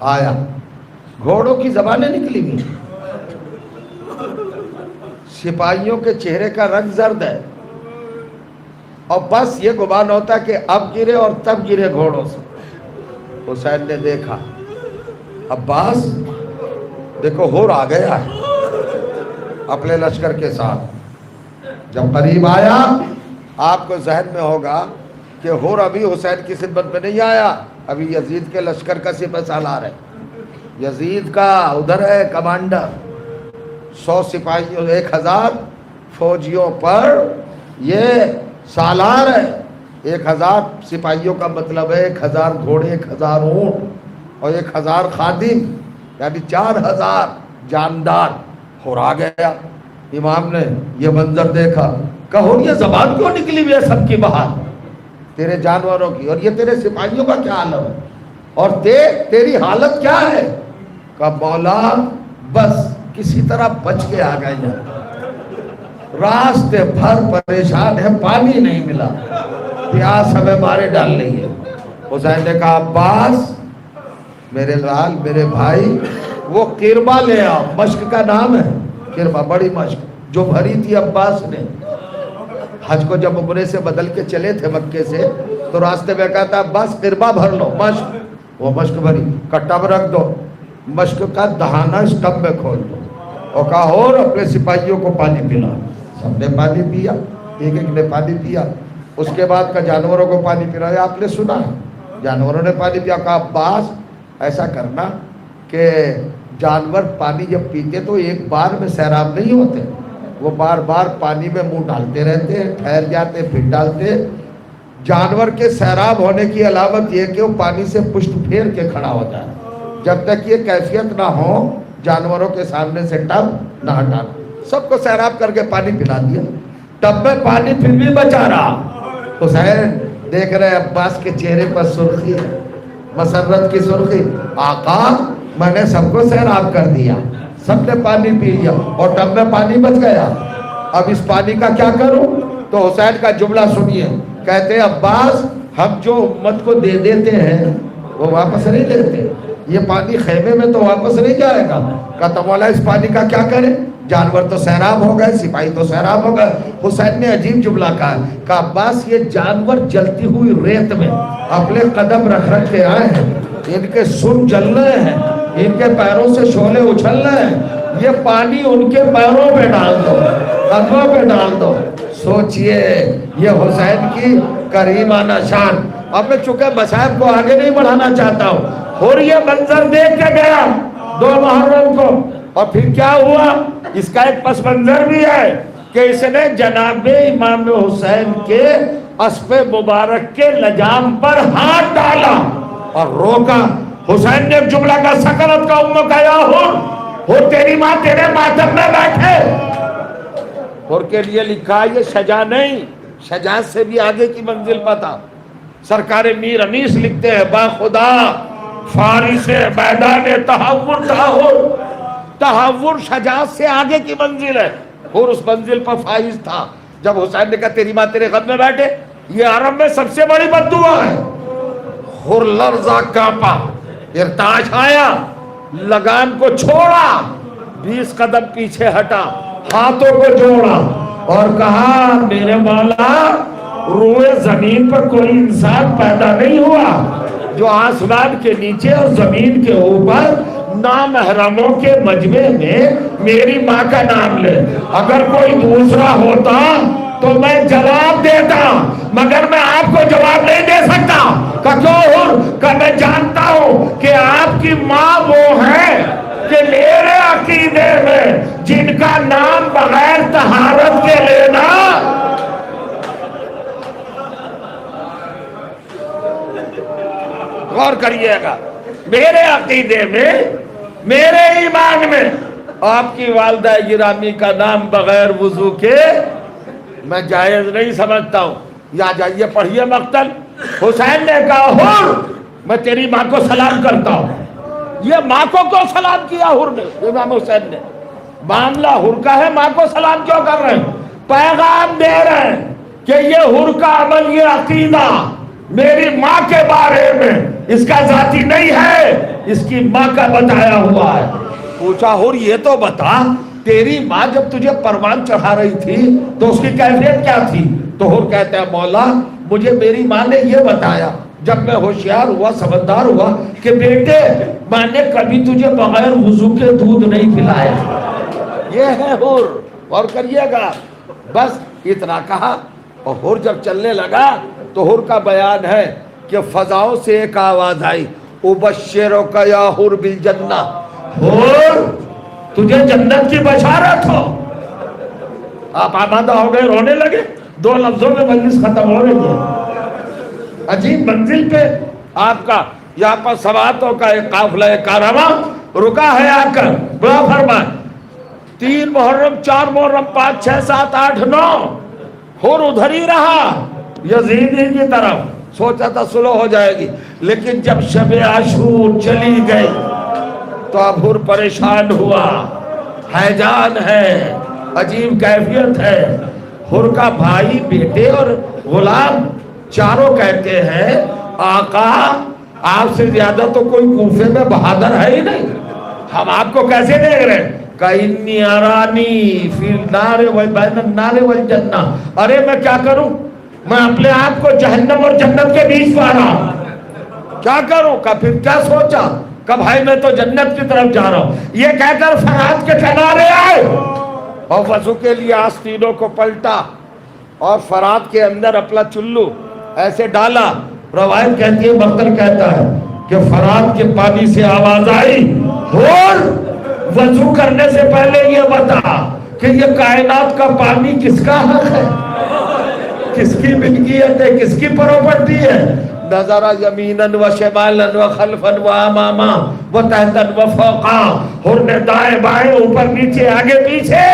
آیا. گھوڑوں کی زبانیں نکلی ہوئی. سپاہیوں کے چہرے کا رنگ زرد ہے اور بس یہ گمان ہوتا ہے کہ اب گرے اور تب گرے گھوڑوں سے. حسین نے دیکھا عباس دیکھو ہور آ گیا ہے اپنے لشکر کے ساتھ. جب قریب آیا آپ کو ذہن میں ہوگا کہ ہور ابھی حسین کی خدمت میں نہیں آیا, ابھی یزید کے لشکر کا سپہ سالار ہے. یزید کا ادھر ہے کمانڈر, 100 سپاہیوں 1000 فوجیوں پر یہ سالار ہے. 1000 سپاہیوں کا مطلب ہے 1000 گھوڑے, 1000 اونٹ اور 1000 خادم, یعنی 4000 جاندار. ہو آ گیا. امام نے یہ منظر دیکھا, کہو یہ زبان کیوں نکلی ہوئی ہے سب کی باہر, تیرے جانوروں کی, اور یہ تیرے سپاہیوں کا کیا عالم ہے, اور تیری حالت کیا ہے. کہ مولا بس کسی طرح بچ کے آ گئے ہیں, راستے بھر پریشان ہے, پانی نہیں ملا, پیاس ہمیں مارے ڈال رہی ہے. حسین نے کہا عباس میرے لال میرے بھائی وہ قربہ لے آؤ, مشک کا نام ہے قربہ, بڑی مشک جو بھری تھی عباس نے. حج کو جب عمرے سے بدل کے چلے تھے مکے سے تو راستے میں کہتا بس قربہ بھر لو مشک. وہ مشک بھری, کٹب رکھ دو, مشک کا دہانہ اس ٹب میں کھول دو, اور کہا اور اپنے سپاہیوں کو پانی پلا. سب نے پانی پیا, ایک ایک نے پانی پیا. اس کے بعد کا جانوروں کو پانی پلایا, آپ نے سنا جانوروں نے پانی پیا. کہا عباس ایسا کرنا کہ جانور پانی جب پیتے تو ایک بار میں سیراب نہیں ہوتے, وہ بار بار پانی میں منہ ڈالتے رہتے, ٹھہر جاتے پھر ڈالتے. جانور کے سیراب ہونے کی علامت یہ کہ وہ پانی سے پشت پھیر کے کھڑا ہو جائے. جب تک یہ کیفیت نہ ہو جانوروں کے سامنے سے ٹب نہ ہٹانا. سب کو سیراب کر کے پانی پلا دیا, ٹب میں پانی پھر بھی بچا رہا. حسین دیکھ رہے عباس کے چہرے پر سرخی ہے, مسرت کی سرخی. آقا میں نے سب کو سیراب کر دیا, سب نے پانی پی لیا اور ٹب میں پانی بچ گیا, اب اس پانی کا کیا کروں. تو حسین کا جملہ سنیے, کہتے ہیں عباس ہم جو امت کو دے دیتے ہیں وہ واپس نہیں لیتے, یہ پانی خیمے میں تو واپس نہیں جائے گا. کہتا مولا اس پانی کا کیا کریں, جانور تو سیراب ہو گئے, سپاہی تو سیراب ہو گئے. حسین نے عجیب جملہ کہا کہ عباس یہ جانور جلتی ہوئی ریت میں اپنے قدم رکھ رکھ کے آئے ہیں, ان کے سن جل رہے ہیں, ان کے پیروں سے شعلے اچھل رہے ہیں, یہ پانی ان کے پیروں پہ ڈال دو, قدموں پہ ڈال دو. سوچئے یہ حسین کی کریمانہ شان. اب میں چونکہ مصائب کو آگے نہیں بڑھانا چاہتا ہوں, اور یہ منظر دیکھ کے گیا 2 محرم کو, اور پھر کیا ہوا اس کا ایک پس منظر بھی ہے کہ اس نے جناب امام حسین کے اسب مبارک کے لجام پر ہاتھ ڈالا اور روکا. حسین نے ایک جملہ کا سکرت کا امہ کا, یا ہور تیری ماں تیرے ماتم میں بیٹھے. اور کے لیے لکھا یہ شجاع نہیں, شجاعت سے بھی آگے کی منزل پتا. سرکار میر انیس لکھتے ہیں با خدا فارس میدان تحور تحور شجاعت سے آگے کی منزل ہے, اور اس منزل پر فائز تھا. جب حسین نے کہا تیری ماں تیرے قدم میں بیٹھے, یہ عرب میں سب سے بڑی بددعا ہے. خور لرزہ کانپا, ارتعاش آیا, لگام کو چھوڑا, 20 قدم پیچھے ہٹا, ہاتھوں کو جوڑا اور کہا میرے مولا روئے زمین پر کوئی انسان پیدا نہیں ہوا جو آسمان کے نیچے اور زمین کے اوپر نامحرموں کے مجمع میں میری ماں کا نام لے. اگر کوئی دوسرا ہوتا تو میں جواب دیتا, مگر میں آپ کو جواب نہیں دے سکتا. کہ میں جانتا ہوں کہ آپ کی ماں وہ ہے کہ میرے عقیدے میں جن کا نام بغیر طہارت کے لینا غور کریے گا, میرے عقیدے میں میرے ایمان میں آپ کی والدہ گرامی کا نام بغیر وضو کے میں جائز نہیں سمجھتا ہوں. یا جائیے پڑھیے مقتل. حسین نے کہا ہر میں تیری ماں کو سلام کرتا ہوں. یہ ماں کو کیوں سلام کیا ہر نے, امام حسین نے؟ معاملہ ہر کا ہے, ماں کو سلام کیوں کر رہے ہیں؟ پیغام دے رہے ہیں کہ یہ ہر کا عمل, یہ عقیدہ میری ماں کے بارے میں، اس کا ذاتی نہیں ہے، اس کی ماں کا بتایا ہوا ہے۔ پوچھا حور یہ تو بتا، تیری ماں جب تجھے پروان چڑھا رہی تھی تو اس کی کیفیت کیا تھی؟ تو حور کہتا ہے مولا مجھے میری ماں نے یہ بتایا جب میں ہوشیار ہوا، سمجھدار ہوا کہ بیٹے میں نے کبھی تجھے بغیر وضو کے دودھ نہیں پلایا۔ یہ ہے حور، اور کریے گا۔ بس اتنا کہا اور حور جب چلنے لگا تو حور کا بیان ہے کہ فضاؤں سے ایک آواز آئی، ابشرک یا حور بالجنہ، حور تجھے جنت کی بشارت ہو۔ آپ آمادہ ہو گئے، رونے لگے۔ 2 لفظوں میں مجلس ختم ہو رہی ہے۔ عجیب منزل پہ آپ کا یہاں پر سواتوں کا ایک قافلہ کارواں رکا ہے آ کر۔ بڑا فرمائے 3 محرم 4 محرم 5 6 7 8 9 حور ادھر ہی رہا یزیدی کی طرف، سوچا تھا سلو ہو جائے گی، لیکن جب شب عاشور چلی گئی تو اب حور پریشان ہوا، حیجان ہے، عجیب کیفیت ہے۔ حور کا بھائی، بیٹے اور غلام چاروں کہتے ہیں آقا آپ سے زیادہ تو کوئی کوفے میں بہادر ہے ہی نہیں، ہم آپ کو کیسے دیکھ رہے ہیں؟ کَإِنِّي أَرَانِي فِي النَّارِ وَبَيْنَ النَّارِ وَالْجَنَّةِ، ارے میں کیا کروں، میں اپنے آپ کو جہنم اور جنت کے بیچ پا رہا ہوں، کیا کروں؟ کہ پھر کیا سوچا کہ بھائی میں تو جنت کی طرف جا رہا ہوں۔ یہ کہہ کر فرات کے کنارے آئے اور وضو کے لیے آستینوں کو پلٹا اور فرات کے اندر اپنا چلو ایسے ڈالا۔ روایت کہتی ہے، مقتل کہتا ہے کہ فرات کے پانی سے آواز آئی، حور وضو کرنے سے پہلے یہ بتا کہ یہ کائنات کا پانی کس کا حق ہے، کس کی ملکیت ہے، کس کی پراپرٹی ہے؟ نظر یمیناً و شمالاً و خلفاً و اماما و تحتاً و فوقا، حور نے دائیں بائیں اوپر نیچے آگے پیچھے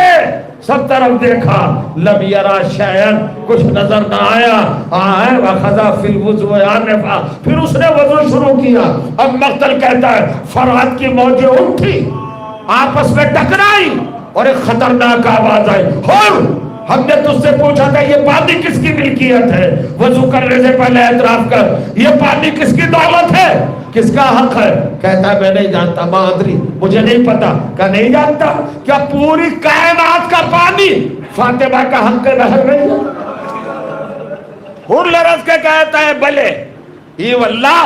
سب طرف دیکھا، لم یرا شیئن، کچھ نظر نہ آیا۔ آئے وخذا فی الوضوء آنفا، پھر اس نے وضو شروع کیا۔ اب مقتل کہتا ہے فرات کی موجیں اٹھی، آپس میں ٹکرائی اور ایک خطرناک آواز آئی، حور ہم نے تجھ سے پوچھا تھا یہ پانی کس کی ملکیت ہے، وضو کرنے سے پہلے اعتراف کر، یہ پانی کس کی دولت ہے، کس کا حق ہے؟ کہتا ہے میں نہیں جانتا، ما ادری، مجھے نہیں پتا۔ کہ نہیں جانتا؟ کیا پوری کائنات کا پانی فاطمہ کا حق نہر نہیں ہے؟ حور لرز کے کہتا ہے بلے ای واللہ،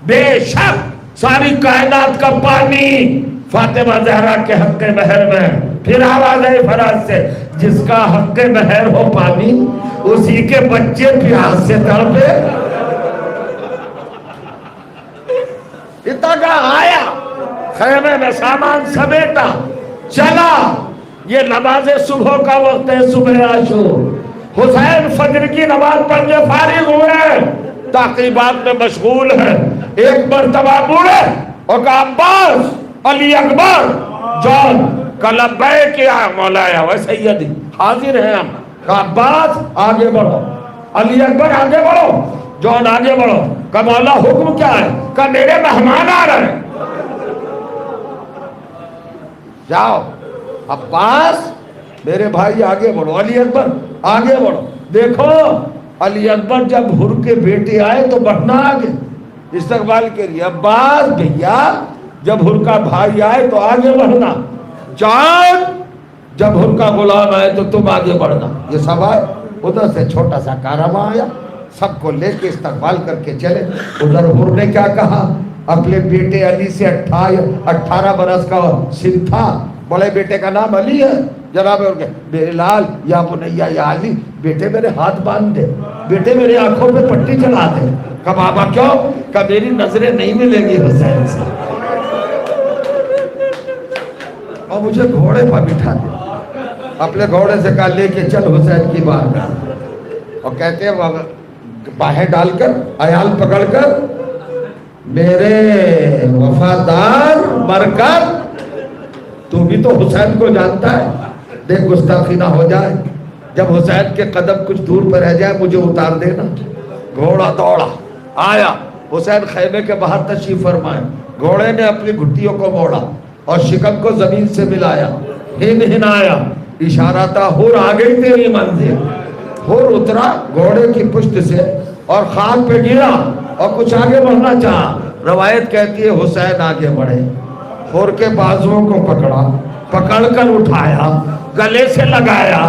بے شک ساری کائنات کا پانی فاطمہ زہرا کے حق مہر میں۔ پھر آواز آئی فرات سے، جس کا حق مہر ہو پانی اسی کے بچے پیاس سے تڑپے۔ اتنا کا آیا، خیمے میں سامان سمیٹا، چلا۔ یہ نماز صبح کا وقت ہے، صبح عاشور۔ حسین فجر کی نماز پڑھ کے فارغ ہوئے، تعقیبات میں مشغول ہے۔ ایک مرتبہ مڑے اور کہا عباس، علی اکبر، جان کا لبیک یا مولایا و سیدی، حاضر ہیں ہم۔ کہا عباس آگے بڑھو، علی اکبر آگے بڑھو، جان آگے بڑھو۔ کہا مولا حکم کیا ہے؟ کہا میرے مہمان آ رہے ہیں، جاؤ۔ عباس میرے بھائی آگے بڑھو، علی اکبر آگے بڑھو۔ دیکھو علی اکبر جب حور کے بیٹے آئے تو بڑھنا آگے استقبال کے لیے، عباس بھیا جب حور کا بھائی آئے تو آگے بڑھنا، جان جب حور کا غلام آئے تو تم آگے بڑھنا۔ یہ سب آئے، ادھر سے چھوٹا سا کارواں آیا، سب کو لے کے استقبال کر کے چلے۔ ادھر حور نے کیا کہا؟ اپنے بیٹے علی سے 18 برس کا سن تھا، بڑے بیٹے کا نام علی ہے، جناب میرے لال یا بنیا یا علی، بیٹے میرے ہاتھ باندھ دے، بیٹے میرے آنکھوں پہ پٹی چلا دے۔ کہا بابا کیوں؟ کہا میری نظریں نہیں ملیں گی حسین سے، اور مجھے گھوڑے پر بٹھا دے۔ اپنے گھوڑے سے کہا لے کے چل حسین کی بارگاہ، اور کہتے ہیں باہیں ڈال کر عیال پکڑ کر، میرے وفادار برکت، تو بھی تو حسین کو جانتا ہے، دیکھ گستاخی نہ ہو جائے، جب حسین کے قدم کچھ دور پر رہ جائے مجھے اتار دینا۔ گھوڑا دوڑا آیا، حسین خیمے کے باہر تشریف فرمائے، گھوڑے نے اپنی گھٹیوں کو موڑا اور شکم کو زمین سے ملایا، ہنایا، اشارہ تھا حور آ گئی تیری منزل۔ حور اترا گھوڑے کی پشت سے، اور خاک پہ گرا اور کچھ آگے بڑھنا چاہا. روایت کہتی ہے حسین آگے بڑھے, حور کے بازوؤں کو پکڑا, پکڑ کر اٹھایا, گلے سے لگایا,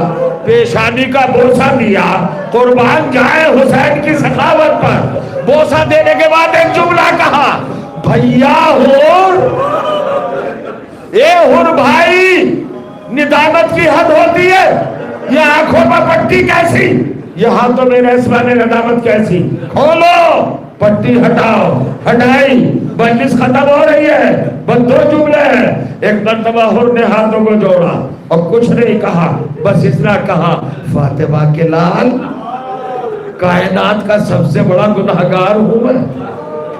پیشانی کا بوسہ دیا. قربان جائے حسین کی سخاوت پر. بوسہ دینے کے بعد ایک جملہ کہا, بھیا حور, اے حور بھائی, ندامت کی حد ہوتی ہے. یہ آنکھوں پر پٹی کیسی, یہاں تو میرے اسمان ندامت کیسی. کھولو, پٹی ہٹاؤ. ہٹائی, مجلس ختم ہو رہی ہے, بس 2 جملے ہیں. ایک مرتبہ حور نے ہاتھوں کو جوڑا اور کچھ نہیں کہا, بس اتنا کہا, فاطمہ کے لال, کائنات کا سب سے بڑا گناہگار ہوں میں,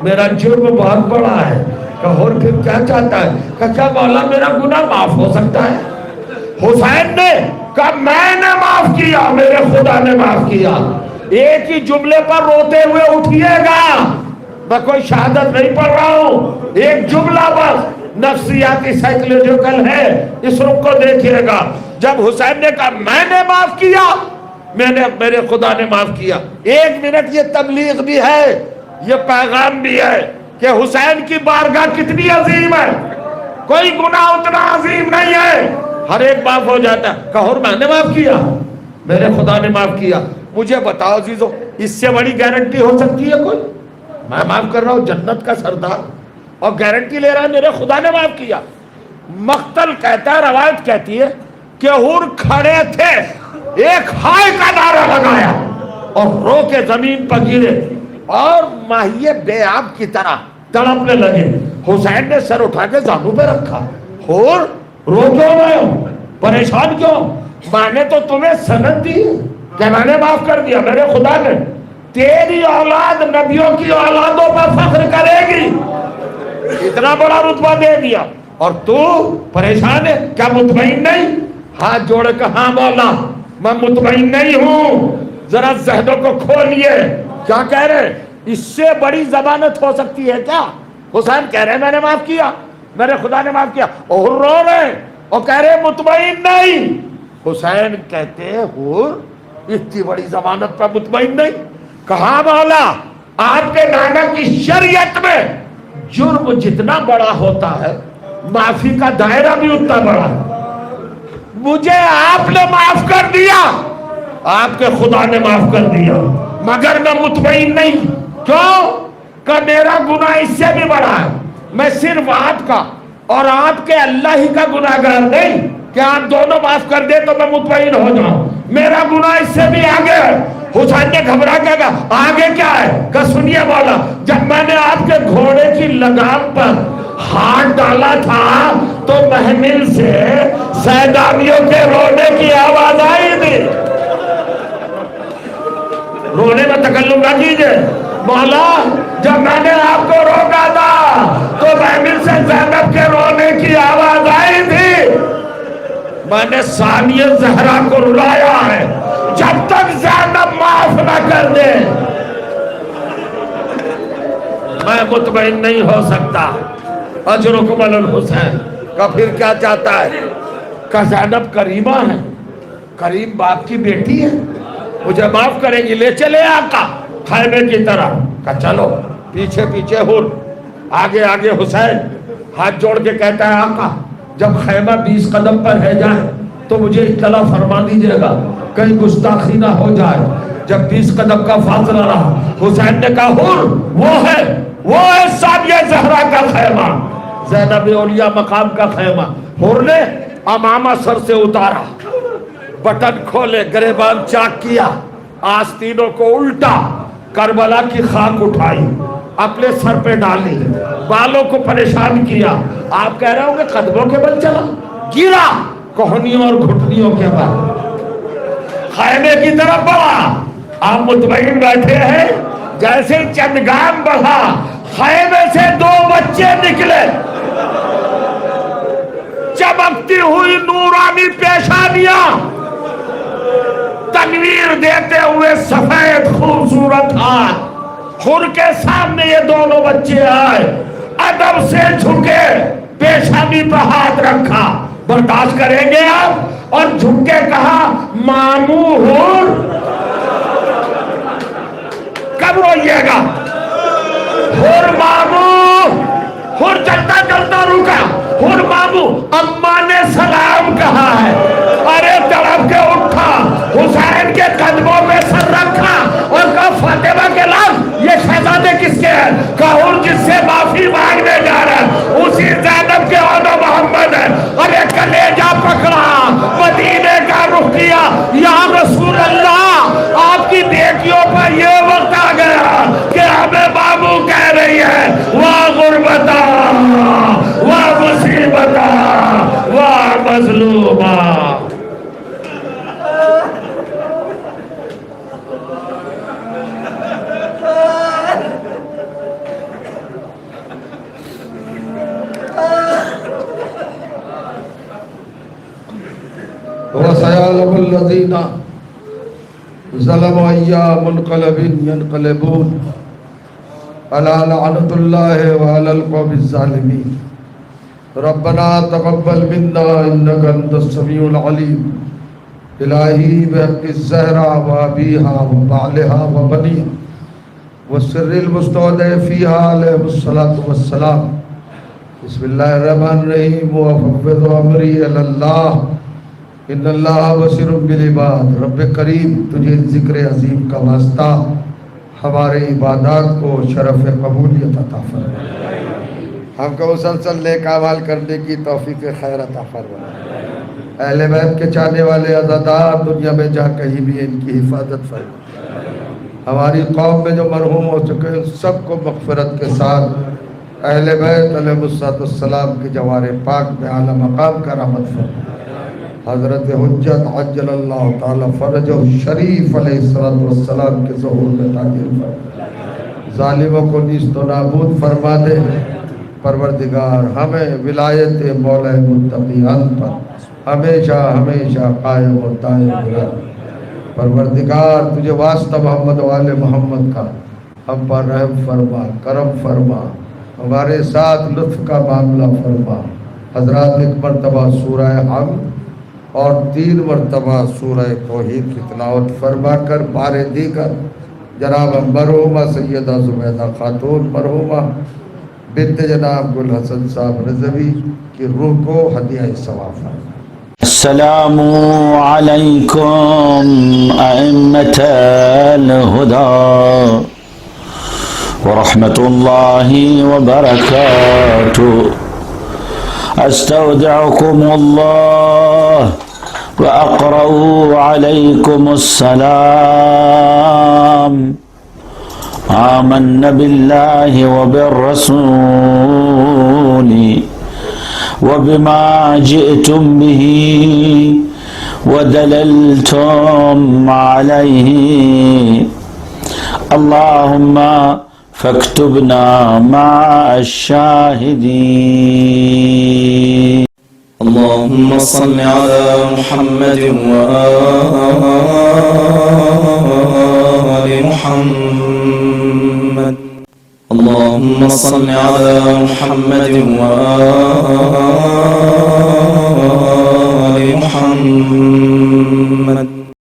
میرا جرم بہت بڑا ہے. حور پھر کیا چاہتا ہے, کہ کیا مولا میرا گناہ معاف ہو سکتا ہے؟ حسین نے کہا میں نے معاف کیا, میرے خدا نے معاف کیا. ایک ہی جملے پر روتے ہوئے اٹھیے گا, میں کوئی شہادت نہیں پڑھ رہا ہوں, ایک جملہ بس نفسیاتی سائیکولوجیکل ہے, اس رخ کو دیکھیے گا. جب حسین نے کہا میں نے معاف کیا, میرے خدا نے معاف کیا. 1 منٹ یہ تبلیغ بھی ہے, یہ پیغام بھی ہے کہ حسین کی بارگاہ کتنی عظیم ہے. کوئی گناہ اتنا عظیم نہیں ہے, ہر ایک معاف ہو جاتا ہے. کہو میں نے معاف کیا, میرے خدا نے معاف کیا. مجھے بتاؤ عزیزو, اس سے بڑی گارنٹی ہو سکتی ہے کوئی؟ میں معاف کر رہا ہوں, جنت کا سردار, اور گارنٹی لے رہا ہے میرے خدا نے معاف کیا. مقتل کہتا ہے, روایت کہتی ہے کہ حور کھڑے تھے, ایک ہائے کا نعرہ لگایا اور رو کے زمین پر گرے اور ماہیے بے آب کی طرح تڑپنے لگے. حسین نے سر اٹھا کے زانوں پہ رکھا. حور رو کیوں رہے ہو, پریشان کیوں؟ میں نے تو تمہیں سند دی کہ میں نے معاف کر دیا, میرے خدا نے. تیری اولاد نبیوں کی اولادوں پر فخر کرے گی, اتنا بڑا رتبہ دے دیا, اور تو پریشان ہے. کیا مطمئن نہیں؟ ہاتھ جوڑ کے ہاں مولا میں مطمئن نہیں ہوں. ذرا ذہنوں کو کھولیے, کیا کہہ رہے, اس سے بڑی ضمانت ہو سکتی ہے کیا؟ حسین کہہ رہے میں نے معاف کیا, میرے خدا نے معاف کیا, اور رو رہے اور کہہ رہے مطمئن نہیں. حسین کہتے حور اتنی بڑی ضمانت پر مطمئن نہیں؟ کہاں مولا, آپ کے نانا کی شریعت میں جرم جتنا بڑا ہوتا ہے معافی کا دائرہ بھی اتنا بڑا ہے. مجھے آپ نے معاف کر دیا, آپ کے خدا نے معاف کر دیا, مگر میں مطمئن نہیں. کیوں؟ کہ میرا گناہ اس سے بھی بڑا ہے. میں صرف آپ کا اور آپ کے اللہ ہی کا گناہگار نہیں کہ آپ دونوں معاف کر دے تو میں مطمئن ہو جاؤں. میرا گناہ اس سے بھی آگے ہے. حسین نے گھبرا کے کہا آگے کیا ہے؟ کہ سنیے مولا, جب میں نے آپ کے گھوڑے کی لگام پر ہاتھ ڈالا تھا تو محمل سے سیدانیوں کے رونے کی آواز آئی تھی. رونے میں تکلم نہ کیجئے مولا, جب میں نے آپ کو روکا تھا تو محمل سے زینب کے رونے کی آواز آئی تھی. میں نے ثانیہ زہرا کو رلایا ہے, جب تک زینب معاف نہ کر دے میں مطمئن نہیں ہو سکتا. اجرکم علی الحسین کا پھر کیا چاہتا ہے کہ زینب کریمہ ہے, کریم باپ کی بیٹی ہے, مجھے معاف کریں گی, لے چلے آقا خیمے کی طرح. کہ چلو, پیچھے پیچھے حور, آگے آگے حسین. ہاتھ جوڑ کے کہتا ہے آقا جب خیمہ 20 قدم پر ہے جائے تو مجھے اطلاع فرما دیجئے گا, کہیں گستاخی نہ ہو جائے. جب 20 قدم کا فاصلہ رہا, حسین نے کہا حور وہ ہے ثانیہ زہرا کا خیمہ, زینب اولیاء مقام کا خیمہ. حور نے امامہ سر سے اتارا, بٹن کھولے, گریبان چاک کیا, آستینوں کو الٹا, کربلا کی خاک اٹھائی, اپنے سر پہ ڈالی, بالوں کو پریشان کیا. آپ کہہ رہے ہوں کہ قدموں کے بل چلا, گرا کوہنیوں اور گھٹنیوں کے بل, خیمے کی طرف بڑھا. آپ مطمئن بیٹھے ہیں, جیسے چندگان بڑھا خیمے سے 2 بچے نکلے, چمکتی ہوئی نورانی پیشانیاں, تنویر دیتے ہوئے سفید خوبصورت ہاتھ. حور کے سامنے یہ دونوں بچے آئے, ادب سے جھکے, پیشانی پہ ہاتھ رکھا, برداشت کریں گے آپ؟ اور جھک کے کہا مامو حور, کہ سے ہے کہوں جس سے معافی مانگنے جا رہا ہے اسی زینب کے آنا محمد ہے ارے کلیجہ پکڑا مدینے کا رخ کیا یا رسول اللہ آپ کی بیٹیوں پر یہ وقت آ گیا کہ ہمیں بابو کہہ رہی ہے واہ غربتا واہ مصیبتا واہ مظلومہ وَسَيَعْلَمُ الَّذِينَ ظَلَمُوا أَيَّ مُنْقَلَبٍ يَنْقَلِبُونَ أَلَا لَعْنَةُ اللَّهِ وَعَلَى الْقَوْمِ الظَّالِمِينَ رَبَّنَا تَقَبَّلْ مِنَّا إِنَّكَ أَنْتَ السَّمِيعُ الْعَلِيمُ إِلَٰهِي بِحَقِّ الزَّهْرَىٰ وَأَبِيهَا وَبَعْلِهَا وَبَنِيهَا وَالسِّرِّ الْمُسْتَوْدَعِ فِيهَا عَلَيْهِمُ الصَّلَاةُ وَالسَّلَامُ بسم اللہ الرحمن الرحیم وَفَوِّضُ أَمْرِي إِلَى اللَّهِ ان اللہ بصیر بالعباد رب کریم تجھے ذکر عظیم کا واسطہ ہمارے عبادات کو شرف قبولیت عطا فرما ہم کو مسلسل نیک اعمال کرنے کی توفیق خیر عطا فرما اہل بیت کے چاہنے والے عزادار دنیا میں جا کہیں بھی ان کی حفاظت فرما ہماری قوم میں جو مرحوم ہو چکے ہیں سب کو مغفرت کے ساتھ اہل بیت علیہ السلام کی جوار پاک میں اعلی مقام کا رحمت فرما حضرت حجت عجل اللہ تعالی فرجہ شریف علیہ السلام کے ظہور میں تعجیل فرما ظالموں کو نیست و نابود فرما دے پروردگار ہمیں ولایت مولا متقیان پر ہمیشہ ہمیشہ قائم و دائم رکھ پروردگار تجھے واسطہ محمد و آل محمد کا ہم پر رحم فرما کرم فرما ہمارے ساتھ لطف کا معاملہ فرما حضرات ایک مرتبہ سورہ حمد اور 3 مرتبہ سورہ توحید کی تلاوت فرما کر بار دیگر جناب مرحومہ سیدہ زبیدہ خاتون مرحومہ بنت جناب گل حسن صاحب رضوی کی روح کو ہدیہ ثواب فرما السلام علیکم ائمة الہدی ورحمة اللہ وبرکاتہ استودعكم الله وأقرأ عليكم السلام آمنا بالله وبالرسول وبما جئتم به ودللتم عليه اللهم فاكتبنا مع الشاهدين اللهم صل على محمد وآل محمد اللهم صل على محمد وآل